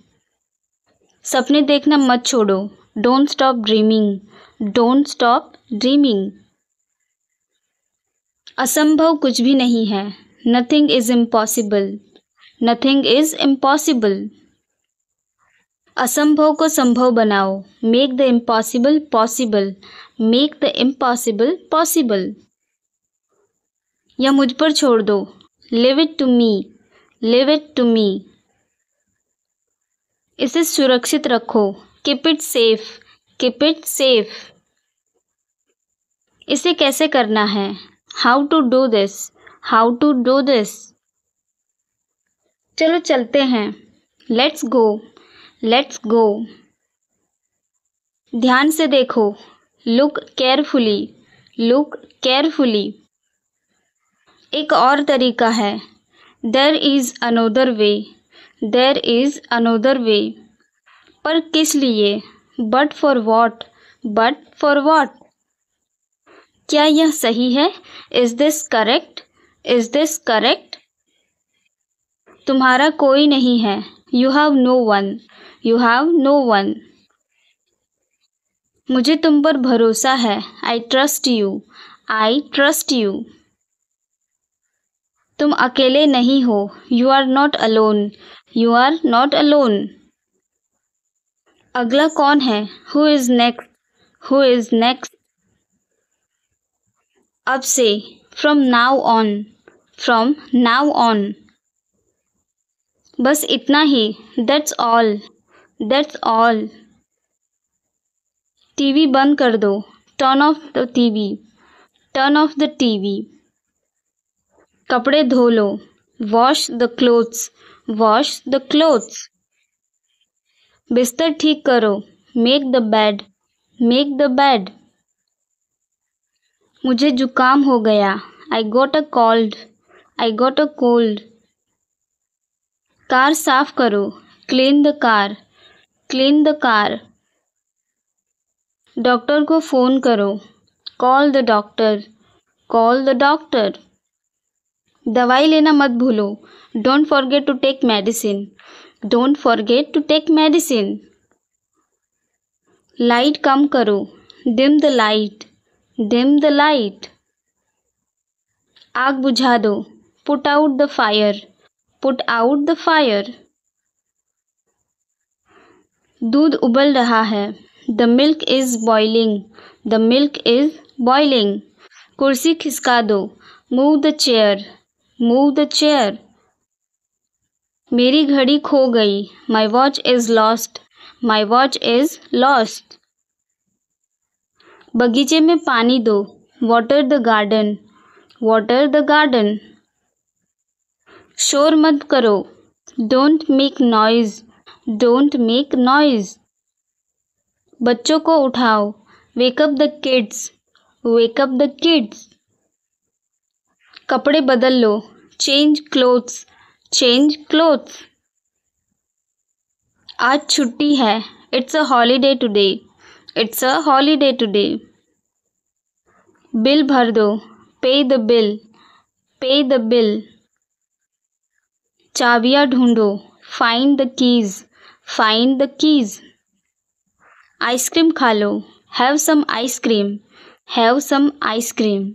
सपने देखना मत छोड़ो, don't stop dreaming, don't stop dreaming. असंभव कुछ भी नहीं है, nothing is impossible, nothing is impossible. असंभव को संभव बनाओ, make the impossible possible, make the impossible possible. या मुझ पर छोड़ दो, leave it to me, leave it to me. इसे सुरक्षित रखो, keep it safe, keep it safe. इसे कैसे करना है, how to do this, how to do this. चलो चलते हैं, लेट्स गो, लेट्स गो। ध्यान से देखो, लुक केयरफुली, लुक केयरफुली। एक और तरीका है, there is another way, there is another way. पर किस लिए, but for what, but for what. क्या यह सही है, is this correct, is this correct. तुम्हारा कोई नहीं है, you have no one, you have no one. मुझे तुम पर भरोसा है, I trust you, I trust you. तुम अकेले नहीं हो, you are not alone, you are not alone. अगला कौन है, who is next, who is next. अब से, from now on, from now on. बस इतना ही, that's all, that's all. TV बंद कर दो, turn off the TV, turn off the TV. कपड़े धो लो, wash the clothes, wash the clothes. बिस्तर ठीक करो, make the bed, make the bed. मुझे जुकाम हो गया, I got a cold, I got a cold. Car साफ करो, clean the car, clean the car. Doctor को फ़ोन करो, call the doctor, call the doctor. दवाई लेना मत भूलो, don't forget to take medicine, don't forget to take medicine. Light कम करो, dim the light, dim the light. आग बुझा दो, put out the fire, put out the fire. दूध उबल रहा है, the milk is boiling, the milk is boiling. कुर्सी खिसका दो, move the chair, move the chair. मेरी घड़ी खो गई, my watch is lost, my watch is lost. बगीचे में पानी दो, water the garden, water the garden. शोर मत करो, don't make noise, don't make noise. बच्चों को उठाओ, wake up the kids, wake up the kids. कपड़े बदल लो, चेंज क्लोथ्स, चेंज क्लोथ्स। आज छुट्टी है, it's a holiday today, it's a holiday today. Bill भर दो, पे द बिल, पे द बिल। चाबियाँ ढूंढो, find the keys, find the keys. Ice cream खा लो, have some ice cream, have some ice cream.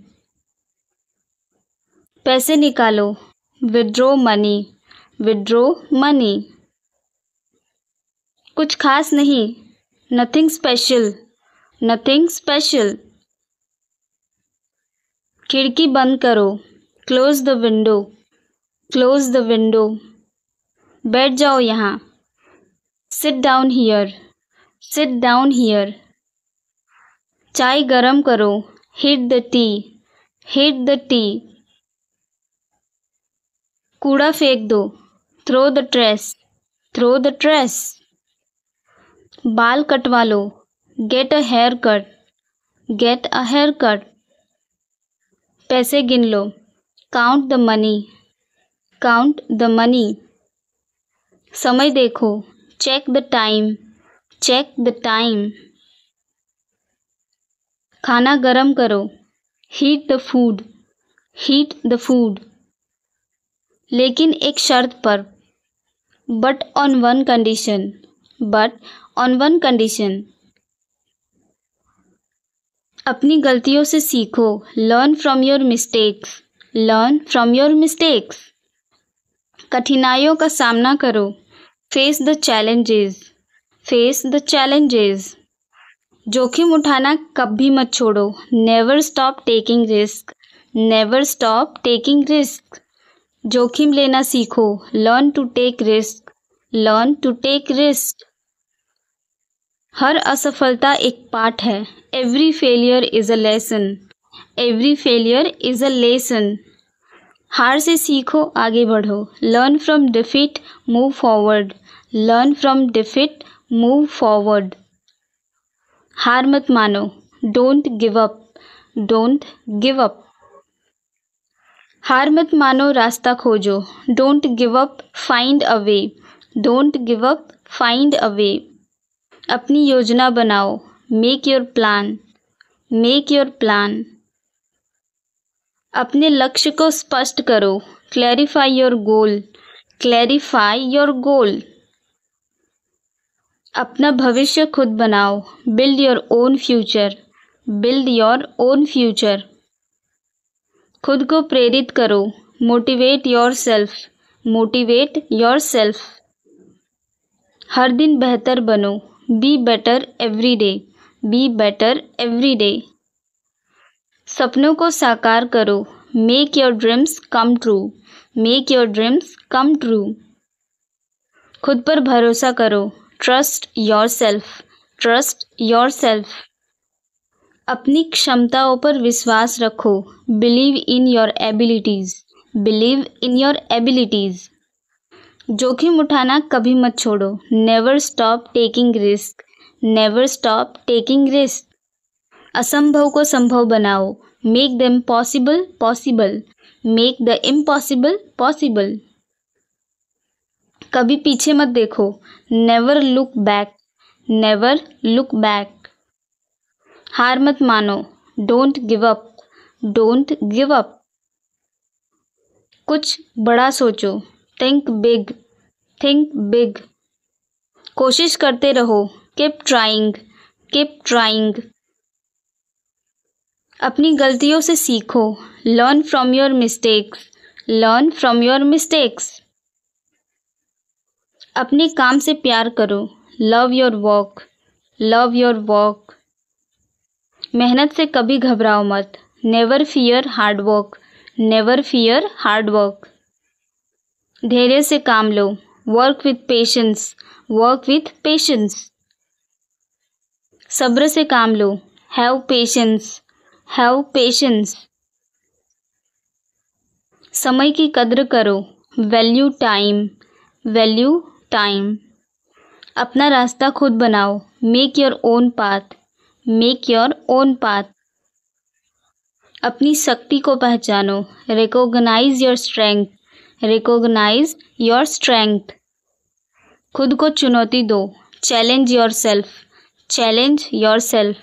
पैसे निकालो, विड्रॉ मनी, विड्रॉ मनी। कुछ खास नहीं, नथिंग स्पेशल, नथिंग स्पेशल। खिड़की बंद करो, close the window, close the window. बैठ जाओ यहाँ, sit down here, sit down here. चाय गरम करो, heat the tea, heat the tea. कूड़ा फेंक दो, throw the trash, throw the trash. बाल कटवा लो, get a hair cut, get a hair cut. पैसे गिन लो, count the money, count the money. समय देखो, check the time, check the time. खाना गरम करो, heat the food, heat the food. लेकिन एक शर्त पर, but on one condition, but on one condition. अपनी गलतियों से सीखो, learn from your mistakes, learn from your mistakes. कठिनाइयों का सामना करो, face the challenges, face the challenges. जोखिम उठाना कभी मत छोड़ो, never stop taking risk, never stop taking risk. जोखिम लेना सीखो, learn to take risk, learn to take risk. हर असफलता एक पाठ है, every failure is a lesson, every failure is a lesson. हार से सीखो, आगे बढ़ो, learn from defeat, move forward, learn from defeat, move forward. हार मत मानो, don't give up, don't give up. हार मत मानो, रास्ता खोजो, don't give up, find a way, don't give up, find a way. अपनी योजना बनाओ, make your plan, make your plan. अपने लक्ष्य को स्पष्ट करो, clarify your goal, clarify your goal. अपना भविष्य खुद बनाओ, build your own future, build your own future. खुद को प्रेरित करो, motivate yourself, motivate yourself. हर दिन बेहतर बनो, be better every day, be better every day. सपनों को साकार करो, make your dreams come true, make your dreams come true. खुद पर भरोसा करो, trust yourself, trust yourself. अपनी क्षमताओं पर विश्वास रखो, believe in your abilities, believe in your abilities. जोखिम उठाना कभी मत छोड़ो, never stop taking risk, never stop taking risk. असंभव को संभव बनाओ, make them possible possible, make the impossible possible. कभी पीछे मत देखो, never look back, never look back. हार मत मानो, don't give up, don't give up. कुछ बड़ा सोचो, थिंक बिग, थिंक बिग। कोशिश करते रहो, कीप ट्राइंग, कीप ट्राइंग। अपनी गलतियों से सीखो, learn from your mistakes, learn from your mistakes. अपने काम से प्यार करो, love your work, love your work. मेहनत से कभी घबराओ मत, never fear hard work, never fear hard work. धैर्य से काम लो, work with patience, work with patience. सब्र से काम लो, हैव पेशेंस, हैव पेशेंस। समय की कद्र करो, वैल्यू टाइम, वैल्यू टाइम। अपना रास्ता खुद बनाओ, make your own path, make your own path. अपनी शक्ति को पहचानो, recognise your strength, recognise your strength. खुद को चुनौती दो, challenge yourself, challenge yourself.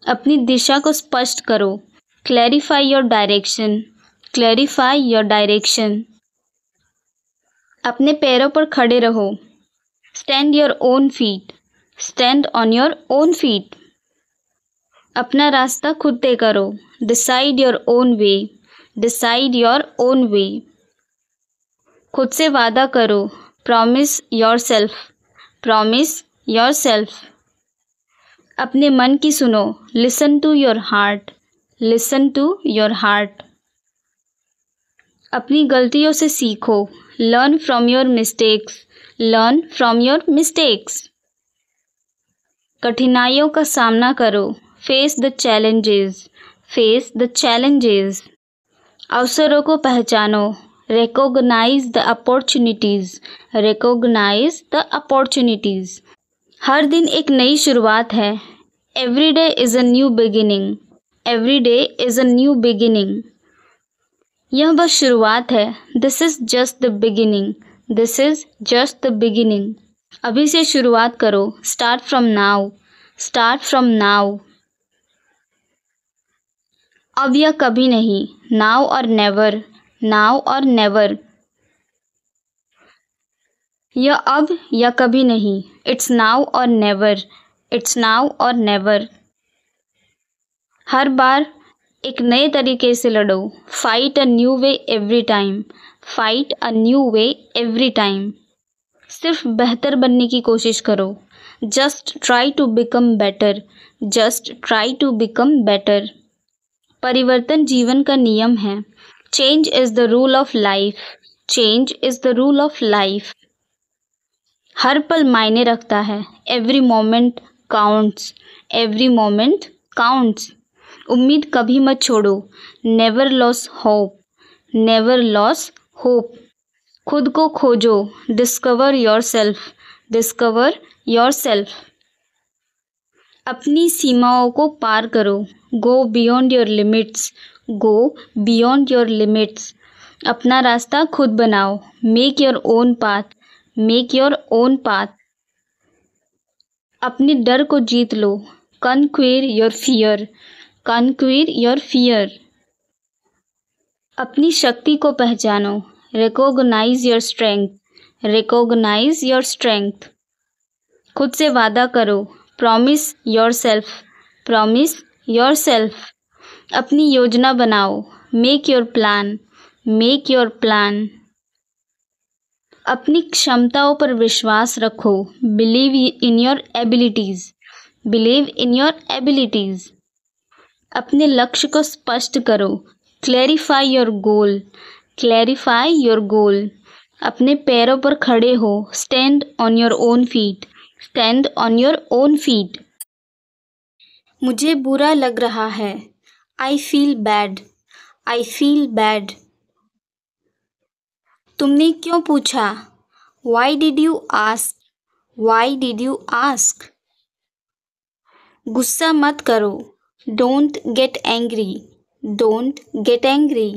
अपनी दिशा को स्पष्ट करो, clarify your direction, clarify your direction. अपने पैरों पर खड़े रहो, stand your own feet, stand on your own feet. अपना रास्ता खुद तय करो, decide your own way, decide your own वे। खुद से वादा करो, promise yourself, promise yourself. अपने मन की सुनो, listen to your heart, listen to your heart. अपनी गलतियों से सीखो, learn from your mistakes, learn from your mistakes. कठिनाइयों का सामना करो, face the challenges, face the challenges. अवसरों को पहचानो, recognise the opportunities, recognise the opportunities. हर दिन एक नई शुरुआत है, every day is a new beginning, every day is a new beginning. यह बस शुरुआत है, this is just the beginning, this is just the beginning. अभी से शुरुआत करो, start from now, start from now. अब या कभी नहीं, now or never, now or never. यह अब या कभी नहीं, it's now or never, it's now or never. हर बार एक नए तरीके से लड़ो, fight a new way every time, fight a new way every time. सिर्फ बेहतर बनने की कोशिश करो, just try to become better, just try to become better. परिवर्तन जीवन का नियम है, change is the rule of life, change is the rule of life. हर पल मायने रखता है, every moment counts, every moment counts. उम्मीद कभी मत छोड़ो, never loss hope, never loss hope. खुद को खोजो, discover yourself, discover yourself. अपनी सीमाओं को पार करो, go beyond your limits, go beyond your limits. अपना रास्ता खुद बनाओ, make your own path, make your own path. अपने डर को जीत लो, conquer your fear, conquer your fear. अपनी शक्ति को पहचानो, recognise your strength, recognise your strength. खुद से वादा करो, promise yourself, promise yourself. अपनी योजना बनाओ, make your plan, make your plan. अपनी क्षमताओं पर विश्वास रखो, believe in your abilities, believe in your abilities. अपने लक्ष्य को स्पष्ट करो, clarify your goal, clarify your गोल। अपने पैरों पर खड़े हो, stand on your own feet, stand on your own feet. मुझे बुरा लग रहा है, I feel bad, I feel bad. तुमने क्यों पूछा, why did you ask, why did you ask. गुस्सा मत करो, don't get angry, don't get angry.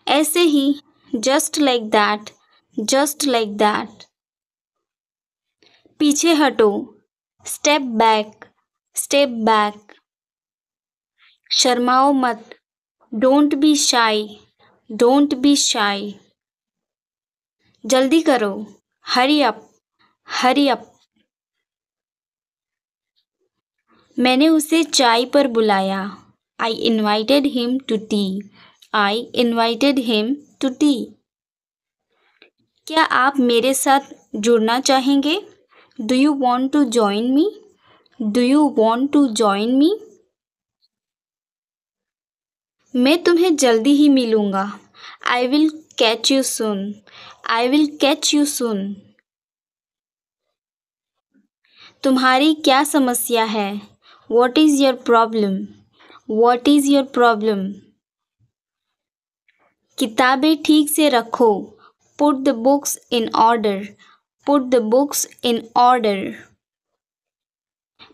ऐसे ही, just like that, just like that. पीछे हटो, स्टेप बैक, स्टेप बैक। शर्माओ मत, don't be shy, don't be shy. जल्दी करो, हरी अप, हरी अप। मैंने उसे चाय पर बुलाया, I invited him to tea, I invited him to tea. क्या आप मेरे साथ जुड़ना चाहेंगे, do you want to join me, do you want to join me. मैं तुम्हें जल्दी ही मिलूँगा, I will catch you soon, I will catch you soon. तुम्हारी क्या समस्या है, what is your problem, what is your problem. किताबें ठीक से रखो, put the books in order, put the books in order.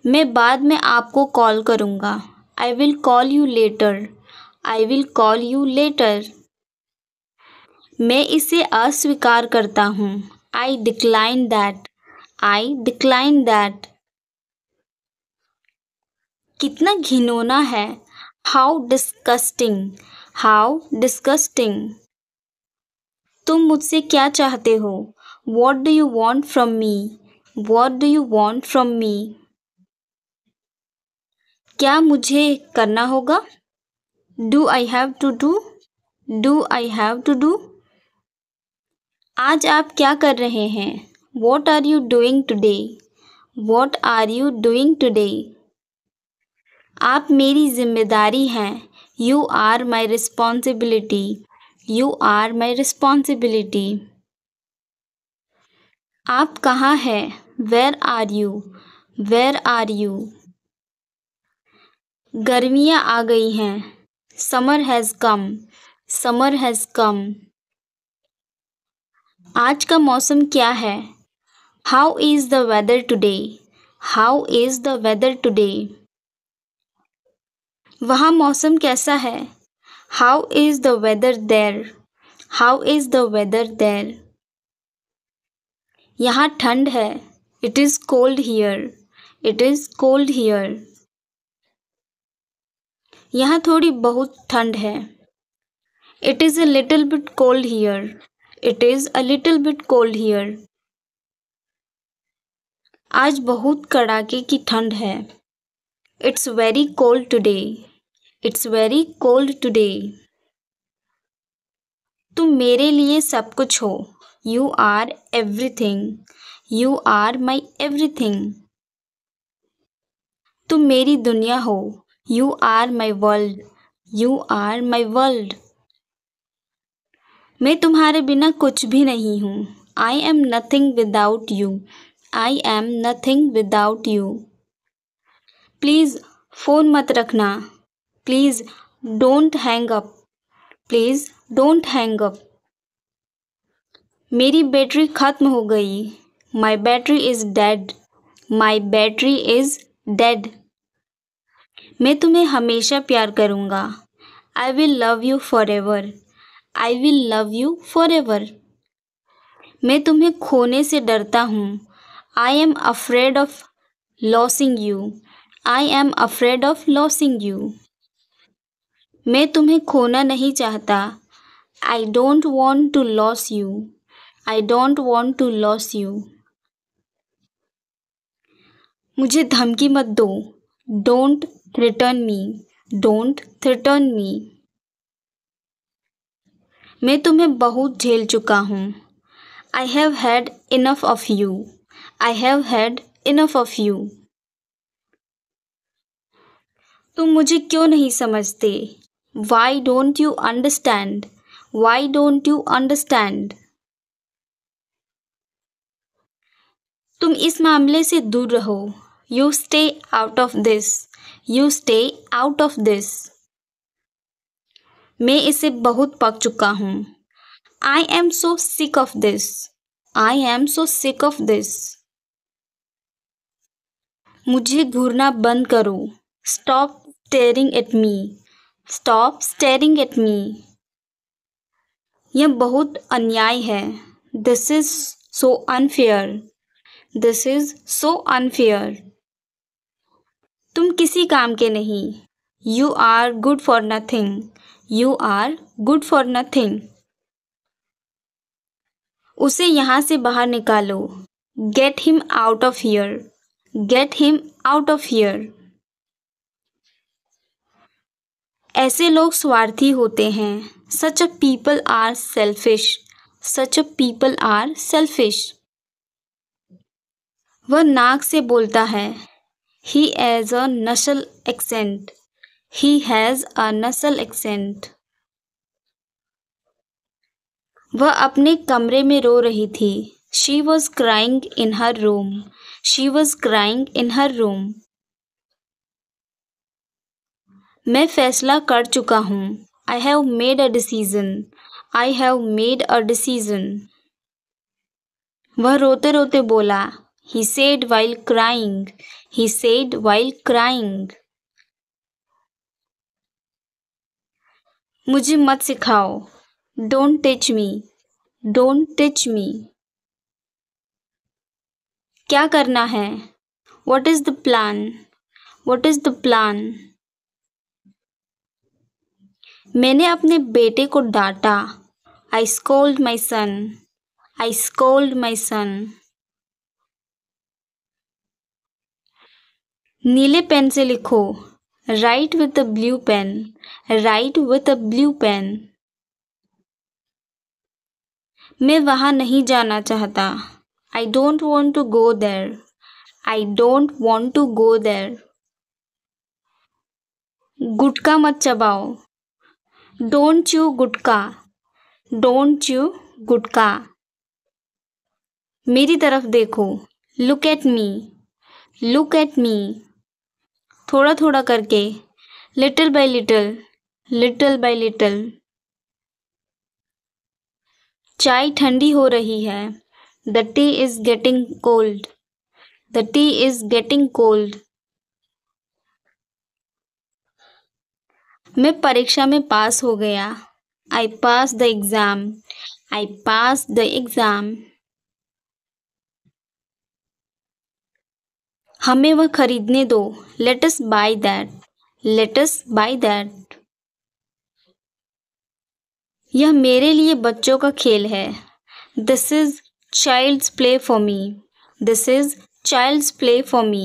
मैं बाद में आपको कॉल करूँगा, I will call you later, I will call you letter. मैं इसे अस्वीकार करता हूँ, आई decline that, I decline that. कितना घिनौना है, हाउ डिस्कस्टिंग, हाउ डिस्कस्टिंग। तुम मुझसे क्या चाहते हो, what do you want from me, what do you want from me. क्या मुझे करना होगा, do I have to do, do I have to do. आज आप क्या कर रहे हैं, what are you doing today, what are you doing today. आप मेरी जिम्मेदारी हैं, you are my responsibility, you are my responsibility. आप कहाँ हैं, where are you, where are you. गर्मियाँ आ गई हैं, summer has come, summer has come. आज का मौसम क्या है, how is the weather today, how is the weather today. वहाँ मौसम कैसा है, how is the weather there, how is the weather there. यहाँ ठंड है, it is cold here, it is cold here. यहाँ थोड़ी बहुत ठंड है, it is a little bit cold here, It is a little bit cold here. आज बहुत कड़ाके की ठंड है. It's very cold today. It's very cold today. तुम मेरे लिए सब कुछ हो. You are everything. You are my everything. तुम मेरी दुनिया हो. You are my world. You are my world. मैं तुम्हारे बिना कुछ भी नहीं हूँ. I am nothing without you. I am nothing without you. Please phone मत रखना. Please don't hang up. Please don't hang up. मेरी बैटरी ख़त्म हो गई. My battery is dead. My battery is dead. मैं तुम्हें हमेशा प्यार करूँगा. I will love you forever. I will love you forever. मैं तुम्हें खोने से डरता हूँ. I am afraid of losing you. I am afraid of losing you. मैं तुम्हें खोना नहीं चाहता. I don't want to lose you. I don't want to lose you. मुझे धमकी मत दो. Don't threaten me. Don't threaten me. मैं तुम्हें बहुत झेल चुका हूँ. I have had enough of you. I have had enough of you. तुम मुझे क्यों नहीं समझते? Why don't you understand? Why don't you understand? तुम इस मामले से दूर रहो. You stay out of this. You stay out of this. मैं इससे बहुत पक चुका हूँ. I am so sick of this. I am so sick of this. मुझे घूरना बंद करो. Stop staring at me. Stop staring at me. यह बहुत अन्याय है. This is so unfair. This is so unfair. तुम किसी काम के नहीं. You are good for nothing. You are good for nothing. उसे यहाँ से बाहर निकालो. Get him out of here. Get him out of here. ऐसे लोग स्वार्थी होते हैं. Such a people are selfish. Such a people are selfish. वह नाक से बोलता है. He has a nasal accent. He has a nasal accent. वह अपने कमरे में रो रही थी. She was crying in her room. She was crying in her room. मैं फैसला कर चुका हूँ. I have made a decision. I have made a decision. वह रोते रोते बोला. He said while crying. He said while crying. मुझे मत सिखाओ. Don't teach me. Don't teach me. क्या करना है? What is the plan? What is the plan? मैंने अपने बेटे को डांटा. I scold my son. I scold my son. नीले पेन से लिखो. Write with a blue pen. Write with a blue pen. मैं वहाँ नहीं जाना चाहता. I don't want to go there. I don't want to go there. गुटखा मत चबाओ. Don't chew gutkha. Don't chew गुटखा. मेरी तरफ देखो. Look at me. Look at me. थोड़ा थोड़ा करके. Little by little. Little by little. चाय ठंडी हो रही है. The tea is getting cold. The tea is getting cold. मैं परीक्षा में पास हो गया. I passed the exam. I passed the exam. हमें वह खरीदने दो. Let us buy that. Let us buy that. यह मेरे लिए बच्चों का खेल है. This is child's play for me. This is child's play for me.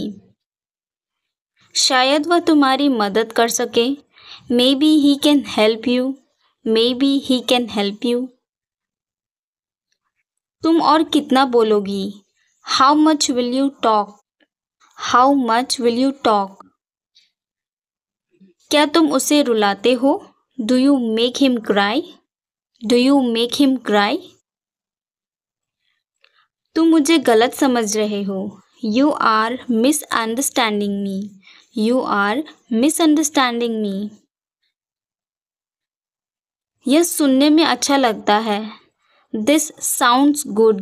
शायद वह तुम्हारी मदद कर सके. Maybe he can help you. Maybe he can help you. तुम और कितना बोलोगी? How much will you talk? How much will you talk? क्या तुम उसे रुलाते हो? Do you make him cry? Do you make him cry? तुम मुझे गलत समझ रहे हो. You are misunderstanding me. You are misunderstanding me. यह सुनने में अच्छा लगता है. This sounds good.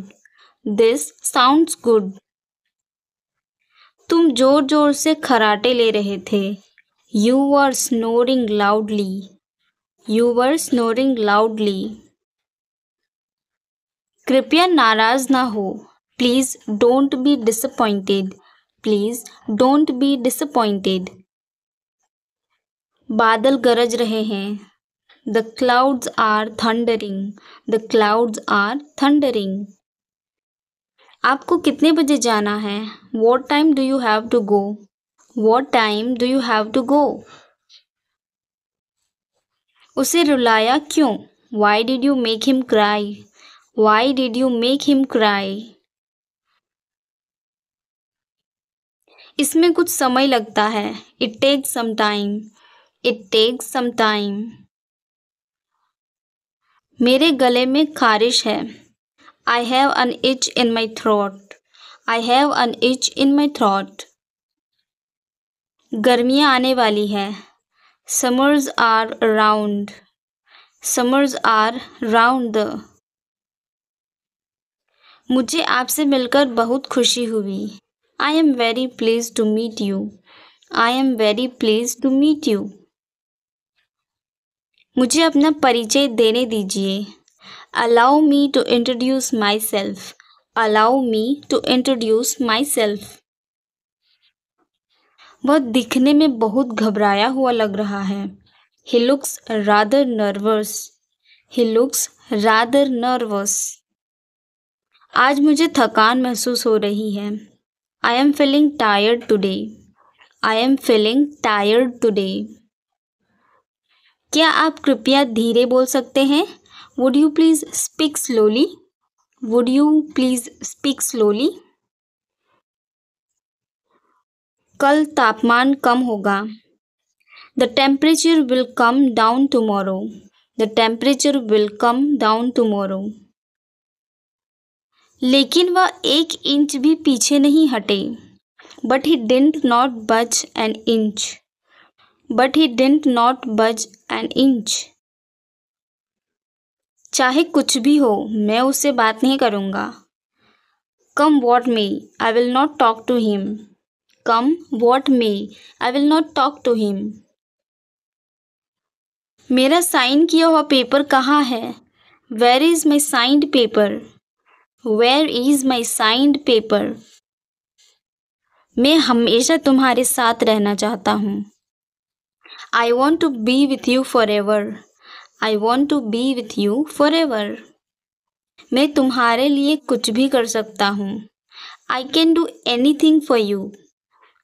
This sounds good. तुम जोर जोर से खराटे ले रहे थे. You were snoring loudly. You were snoring loudly. कृपया नाराज ना हो. Please don't be disappointed. Please don't be disappointed. बादल गरज रहे हैं. The clouds are thundering. The clouds are thundering. आपको कितने बजे जाना है? What time do you have to go? What time do you have to go? उसे रुलाया क्यों? Why did you make him cry? Why did you make him cry? इसमें कुछ समय लगता है. It takes some time. It takes some time. मेरे गले में खारिश है. I have an itch in my throat. I have an itch in my throat. गर्मियाँ आने वाली है. Summers are around. Summers are round the. मुझे आपसे मिलकर बहुत खुशी हुई. I am very pleased to meet you. I am very pleased to meet you. मुझे अपना परिचय देने दीजिए. Allow me to introduce myself. Allow me to introduce myself. वह दिखने में बहुत घबराया हुआ लग रहा है. He looks rather nervous. He looks rather nervous. आज मुझे थकान महसूस हो रही है. I am feeling tired today. I am feeling tired today. क्या आप कृपया धीरे बोल सकते हैं? Would you please speak slowly? Would you please speak slowly? कल तापमान कम होगा. The temperature will come down tomorrow. The temperature will come down tomorrow. लेकिन वह 1 इंच भी पीछे नहीं हटे. But he did not budge an inch. But he did not budge an inch. चाहे कुछ भी हो, मैं उससे बात नहीं करूँगा. Come what may, I will not talk to him. Come what may, I will not talk to him. मेरा साइन किया हुआ पेपर कहाँ है? Where is my signed paper? Where is my signed paper? मैं हमेशा तुम्हारे साथ रहना चाहता हूँ. I want to be with you forever. I want to be with you forever. मैं तुम्हारे लिए कुछ भी कर सकता हूँ. I can do anything for you.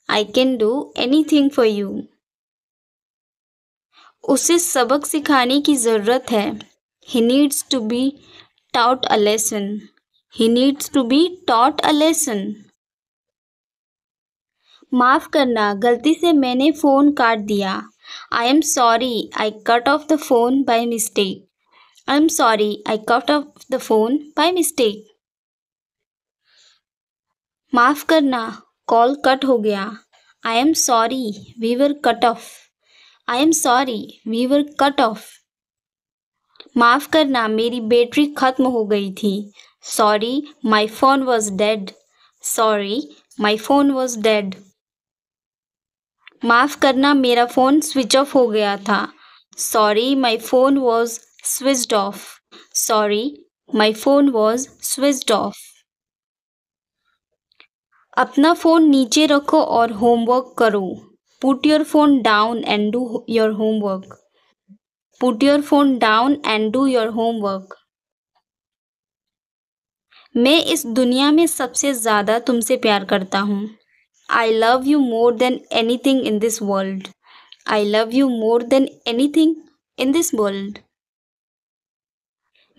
I can do anything for you. उसे सबक सिखाने की ज़रूरत है. He needs to be taught a lesson. He needs to be taught a lesson. माफ़ करना, गलती से मैंने फ़ोन काट दिया. I am sorry, I cut off the phone by mistake. I am sorry, I cut off the phone by mistake. माफ़ करना, call cut हो गया. I am sorry, we were cut off. I am sorry, we were cut off. माफ़ करना, मेरी battery ख़त्म हो गई थी. Sorry, my phone was dead. Sorry, my phone was dead. माफ़ करना, मेरा फ़ोन स्विच ऑफ हो गया था. Sorry, my phone was switched off. Sorry, my phone was switched off. अपना फ़ोन नीचे रखो और होमवर्क करो. Put your phone down and do your homework. Put your phone down and do your homework. मैं इस दुनिया में सबसे ज़्यादा तुमसे प्यार करता हूँ। I love you more than anything in this world. I love you more than anything in this world.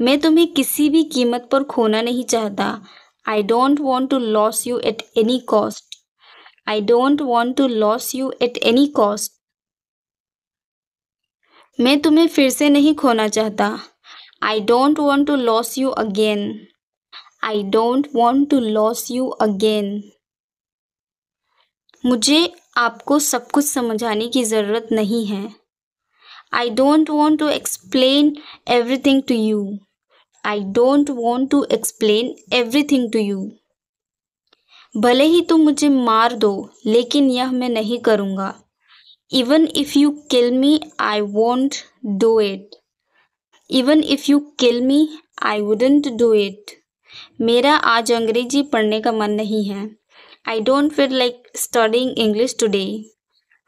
मैं तुम्हें किसी भी कीमत पर खोना नहीं चाहता। I don't want to lose you at any cost. I don't want to lose you at any cost. मैं तुम्हें फिर से नहीं खोना चाहता। I don't want to lose you again. I don't want to lose you again. मुझे आपको सब कुछ समझाने की ज़रूरत नहीं है। I don't want to explain everything to you. I don't want to explain everything to you. भले ही तुम मुझे मार दो, लेकिन यह मैं नहीं करूँगा। Even if you kill me, I won't do it. Even if you kill me, I wouldn't do it. मेरा आज अंग्रेजी पढ़ने का मन नहीं है। I don't feel like studying English today.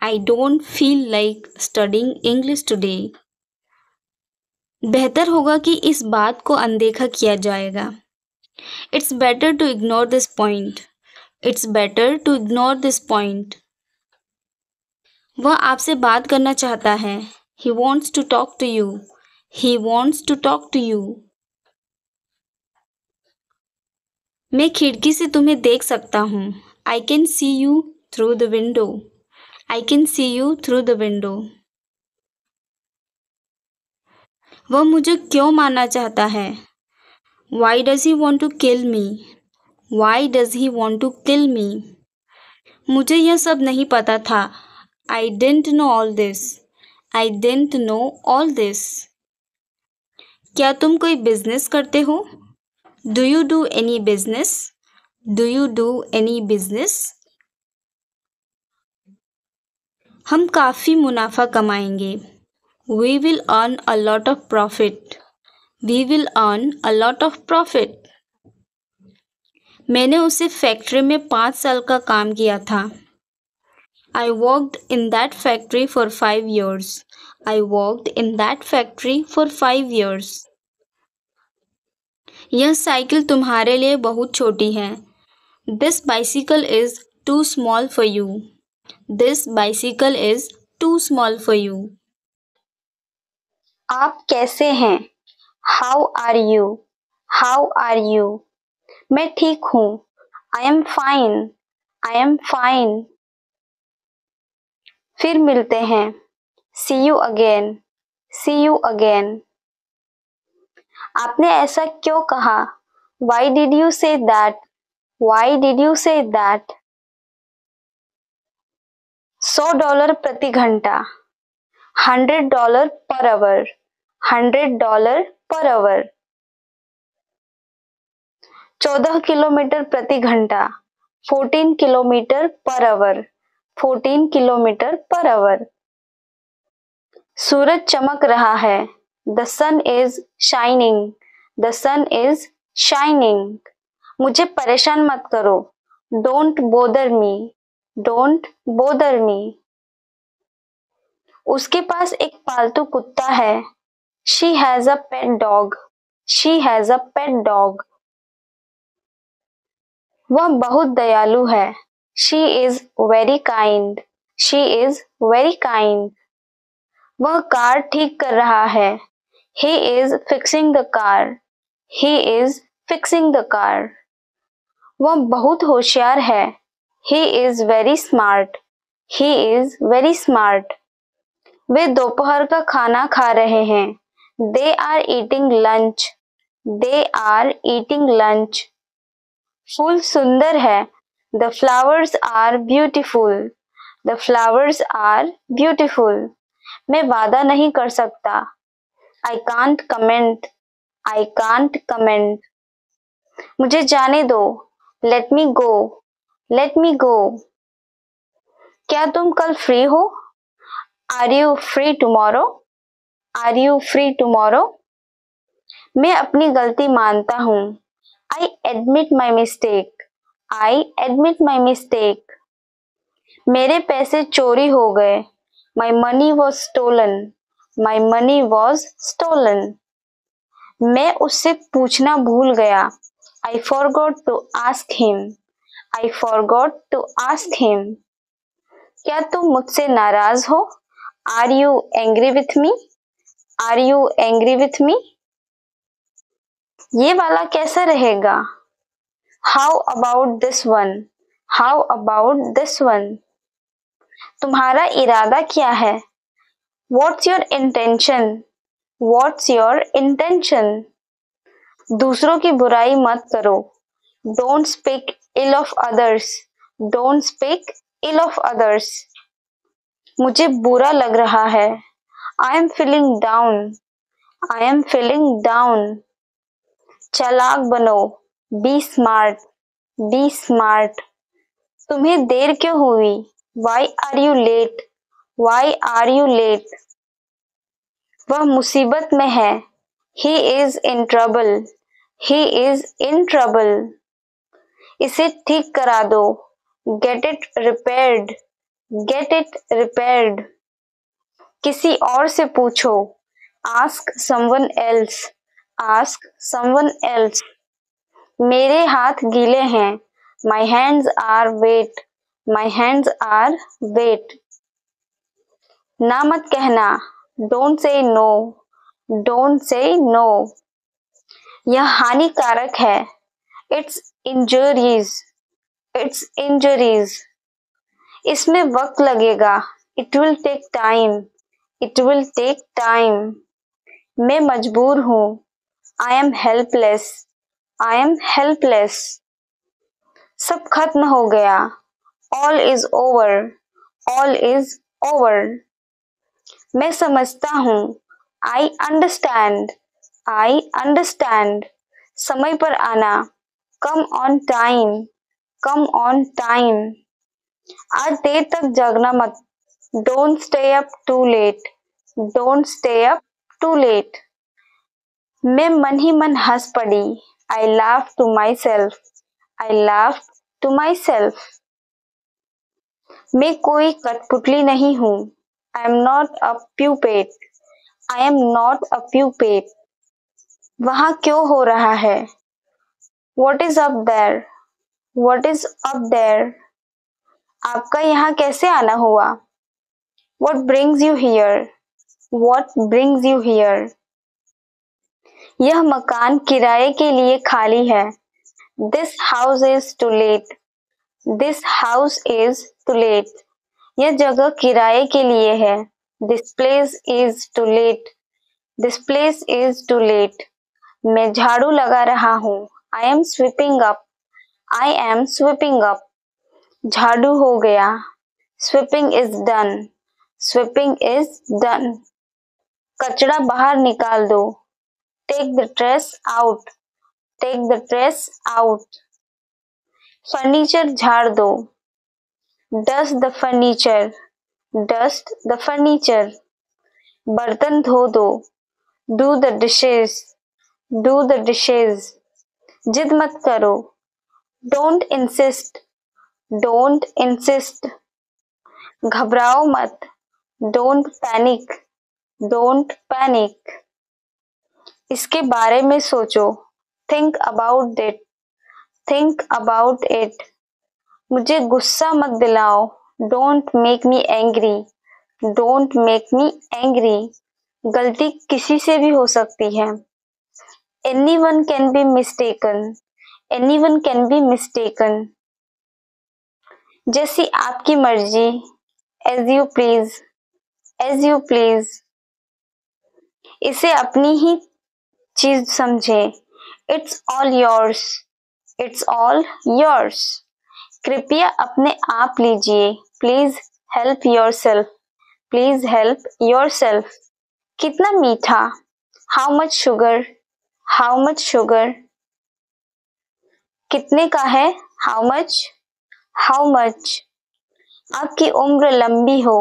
I don't feel like studying English today. बेहतर होगा कि इस बात को अनदेखा किया जाएगा। It's better to ignore this point. It's better to ignore this point. वह आपसे बात करना चाहता है। He wants to talk to you. He wants to talk to you. मैं खिड़की से तुम्हें देख सकता हूँ। I can see you through the window. I can see you through the window. वह मुझे क्यों मारना चाहता है? Why does he want to kill me? Why does he want to kill me? मुझे यह सब नहीं पता था। I didn't know all this. I didn't know all this. क्या तुम कोई बिजनेस करते हो? Do you do any business? Do you do any business? हम काफ़ी मुनाफा कमाएंगे। We will earn a lot of profit. We will earn a lot of profit. मैंने उसे फैक्ट्री में 5 साल का काम किया था। I worked in that factory for 5 years. I worked in that factory for 5 years. यह साइकिल तुम्हारे लिए बहुत छोटी है। This bicycle is too small for you. This bicycle is too small for you. आप कैसे हैं? How are you? How are you? मैं ठीक हूँ। I am fine. I am fine. फिर मिलते हैं। See you again. See you again. आपने ऐसा क्यों कहा? Why did you say that? Why did you say that? $100 प्रति घंटा। $100 per hour. $100 per hour. 14 kilometre प्रति घंटा। 14 kilometre per hour. 14 kilometre per hour. सूरज चमक रहा है। The sun is shining. The sun is shining. मुझे परेशान मत करो। Don't bother me. Don't bother me. उसके पास एक पालतू कुत्ता है। She has a pet dog. She has a pet dog. वह बहुत दयालु है। She is very kind. She is very kind. वह कार ठीक कर रहा है। He is fixing the car. He is fixing the car. वह बहुत होशियार है। He is very smart. He is very smart. वे दोपहर का खाना खा रहे हैं। They are eating lunch. They are eating lunch. फूल सुंदर है। The flowers are beautiful. The flowers are beautiful. मैं वादा नहीं कर सकता। I can't comment. I can't comment. मुझे जाने दो। Let me go. Let me go. क्या तुम कल फ्री हो? Are you free tomorrow? Are you free tomorrow? मैं अपनी गलती मानता हूँ। I admit my mistake. I admit my mistake. मेरे पैसे चोरी हो गए। My money was stolen. My money was stolen. मैं उससे पूछना भूल गया। I forgot to ask him. I forgot to ask him. क्या तुम मुझसे नाराज हो? Are you angry with me? Are you angry with me? ये वाला कैसा रहेगा? How about this one? How about this one? तुम्हारा इरादा क्या है? What's your intention? What's your intention? दूसरों की बुराई मत करो. Don't speak ill of others. Don't speak ill of others. मुझे बुरा लग रहा है. I am feeling down. I am feeling down. चालाक बनो. Be smart. Be smart. तुम्हें देर क्यों हुई? Why are you late? Why are you late? वह मुसीबत में है. He is in trouble. He is in trouble. इसे ठीक करा दो. Get it repaired. Get it repaired. किसी और से पूछो. Ask someone else. Ask someone else. मेरे हाथ गीले हैं. My hands are wet. My hands are wet. ना मत कहना. Don't say no. Don't say no. यह हानिकारक है. It's injuries. It's injuries. इसमें वक्त लगेगा. It will take time. It will take time. मैं मजबूर हूँ. I am helpless. I am helpless. सब खत्म हो गया. All is over. All is over. मैं समझता हूँ. I understand. I understand. समय पर आना. Come on time. Come on time. आज देर तक जागना मत. Don't stay up too late. Don't stay up too late. मैं मन ही मन हंस पड़ी. I laughed to myself. I laughed to myself. मैं कोई कठपुतली नहीं हूँ. I am not a puppet. I am not a puppet. वहाँ क्यों हो रहा है? What is up there? What is up there? आपका यहाँ कैसे आना हुआ? What brings you here? What brings you here? यह मकान किराए के लिए खाली है. This house is to let. This house is to let. यह जगह किराए के लिए है. This place is to let. This place is to let. मैं झाड़ू लगा रहा हूँ. I am sweeping up. I am sweeping up. झाड़ू हो गया. Sweeping is done. Sweeping is done. कचरा बाहर निकाल दो. Take the trash out. Take the trash out. Furniture झाड़ दो. Dust the furniture. Dust the furniture. बर्तन धो दो. Do the dishes. Do the dishes. जिद मत करो. Don't insist. Don't insist. घबराओ मत. Don't panic. Don't panic. इसके बारे में सोचो. Think about it. Think about it. मुझे गुस्सा मत दिलाओ. Don't make me angry. Don't make me angry. गलती किसी से भी हो सकती है. Anyone can be mistaken. Anyone can be mistaken. जैसी आपकी मर्जी. As you please. As you please. इसे अपनी ही चीज समझे. It's all yours. It's all yours. कृपया अपने आप लीजिए. Please help yourself. Please help yourself. कितना मीठा. How much sugar? How much sugar? कितने का है? How much? How much? आपकी उम्र लंबी हो.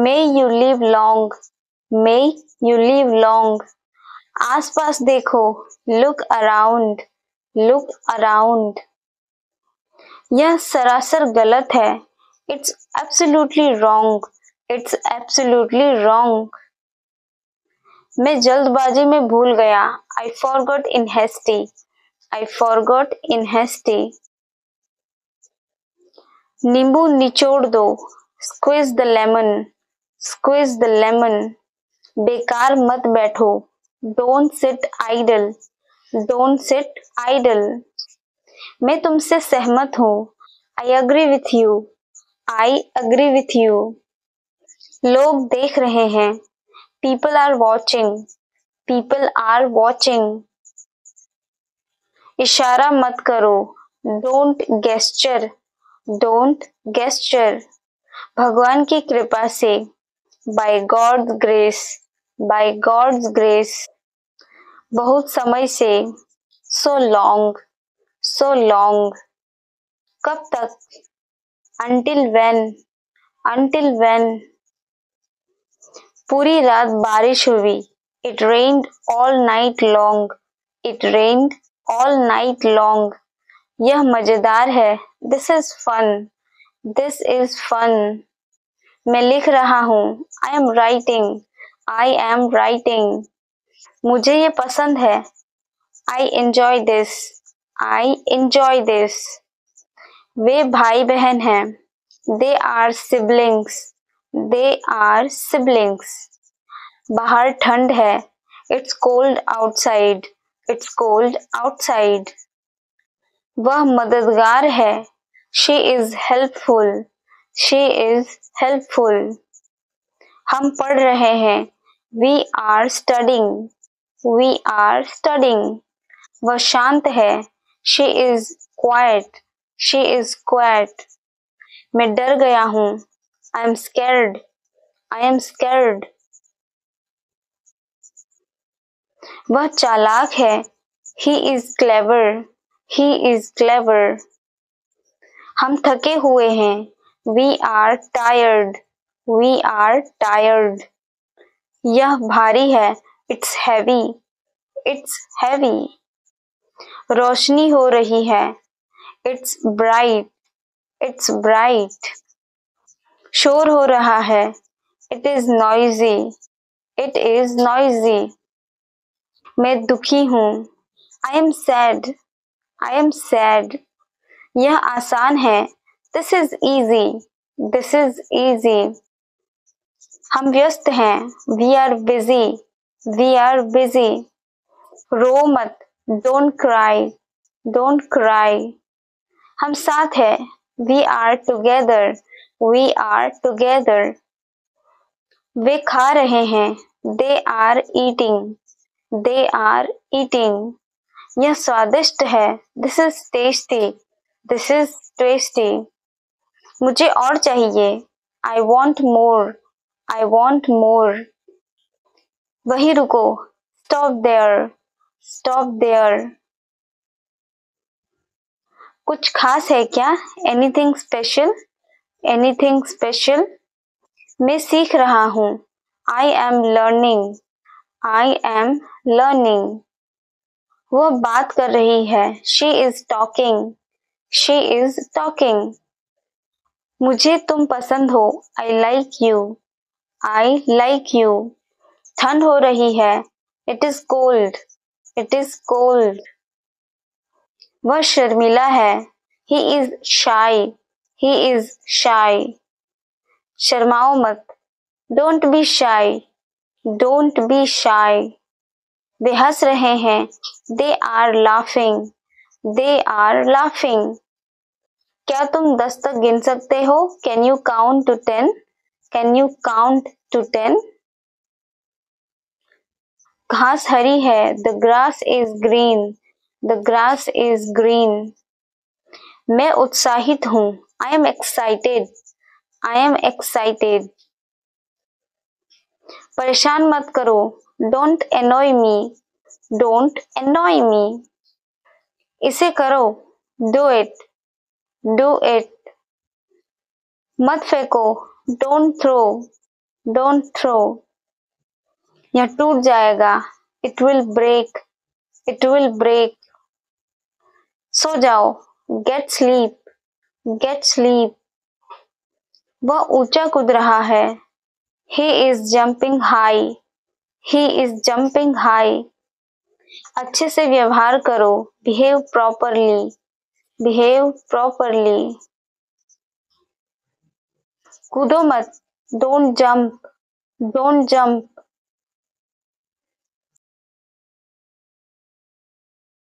May you live long. May you live long. आसपास देखो. Look around. Look around. यह सरासर गलत है. It's absolutely wrong. It's absolutely wrong. मैं जल्दबाजी में भूल गया. I forgot in hasty. I forgot in hasty. नींबू निचोड़ दो. Squeeze the lemon. Squeeze the lemon. बेकार मत बैठो. Don't sit idle. Don't sit idle. मैं तुमसे सहमत हूँ. I agree with you. I agree with you. लोग देख रहे हैं. People are watching. People are watching. इशारा मत करो. Don't gesture. Don't gesture. भगवान की कृपा से. By God's grace. By God's grace. बहुत समय से. So long. So long. कब तक. Until when. Until when. पूरी रात बारिश हुई. It rained all night long. It rained all night long. यह मजेदार है. This is fun. This is fun. मैं लिख रहा हूँ. I am writing. I am writing. मुझे ये पसंद है. I enjoy this. I enjoy this. वे भाई बहन हैं. They are siblings. They are siblings. बाहर ठंड है. It's cold outside. It's cold outside. वह मददगार है. She is helpful. She is helpful. हम पढ़ रहे हैं. We are studying. We are studying. वह शांत है. She is quiet. She is quiet. मैं डर गया हूँ. I am scared. I am scared. वह चालाक है. He is clever. He is clever. हम थके हुए हैं. We are tired. We are tired. यह भारी है. It's heavy. It's heavy. रोशनी हो रही है. It's bright. It's bright. शोर हो रहा है. It is noisy. It is noisy. मैं दुखी हूँ. I am sad. I am sad. यह आसान है. This is easy. This is easy. हम व्यस्त हैं. We are busy. We are busy. रो मत. Don't cry. Don't cry. हम साथ हैं. We are together. We are together. वे खा रहे हैं. They are eating. They are eating. यह स्वादिष्ट है. This is tasty. This is tasty. मुझे और चाहिए. I want more. I want more. वहीं रुको. Stop there. Stop there. कुछ खास है क्या? Anything special? Anything special? मैं सीख रहा हूँ. I am learning. I am learning. वह बात कर रही है. She is talking. She is talking. मुझे तुम पसंद हो. I like you. I like you. ठंड हो रही है. It is cold. It is cold. वह शर्मीला है. He is shy. He is shy. शर्माओ मत. Don't be shy. Don't be shy. वे हंस रहे हैं. They are laughing. They are laughing. क्या तुम 10 तक गिन सकते हो? Can you count to 10? Can you count to 10? घास हरी है. The grass is green. The grass is green. मैं उत्साहित हूँ. I am excited. I am excited. परेशान मत करो. Don't annoy me. Don't annoy me. इसे करो. Do it. Do it. मत फेंको. Don't throw. Don't throw. यह टूट जाएगा. It will break. It will break. सो जाओ. Get sleep. Get sleep. वह ऊंचा कूद रहा है. He is jumping high. He is jumping high. अच्छे से व्यवहार करो, बिहेव प्रॉपरली, बिहेव प्रॉपरली। कूदो मत, डोंट जंप, डोंट जंप,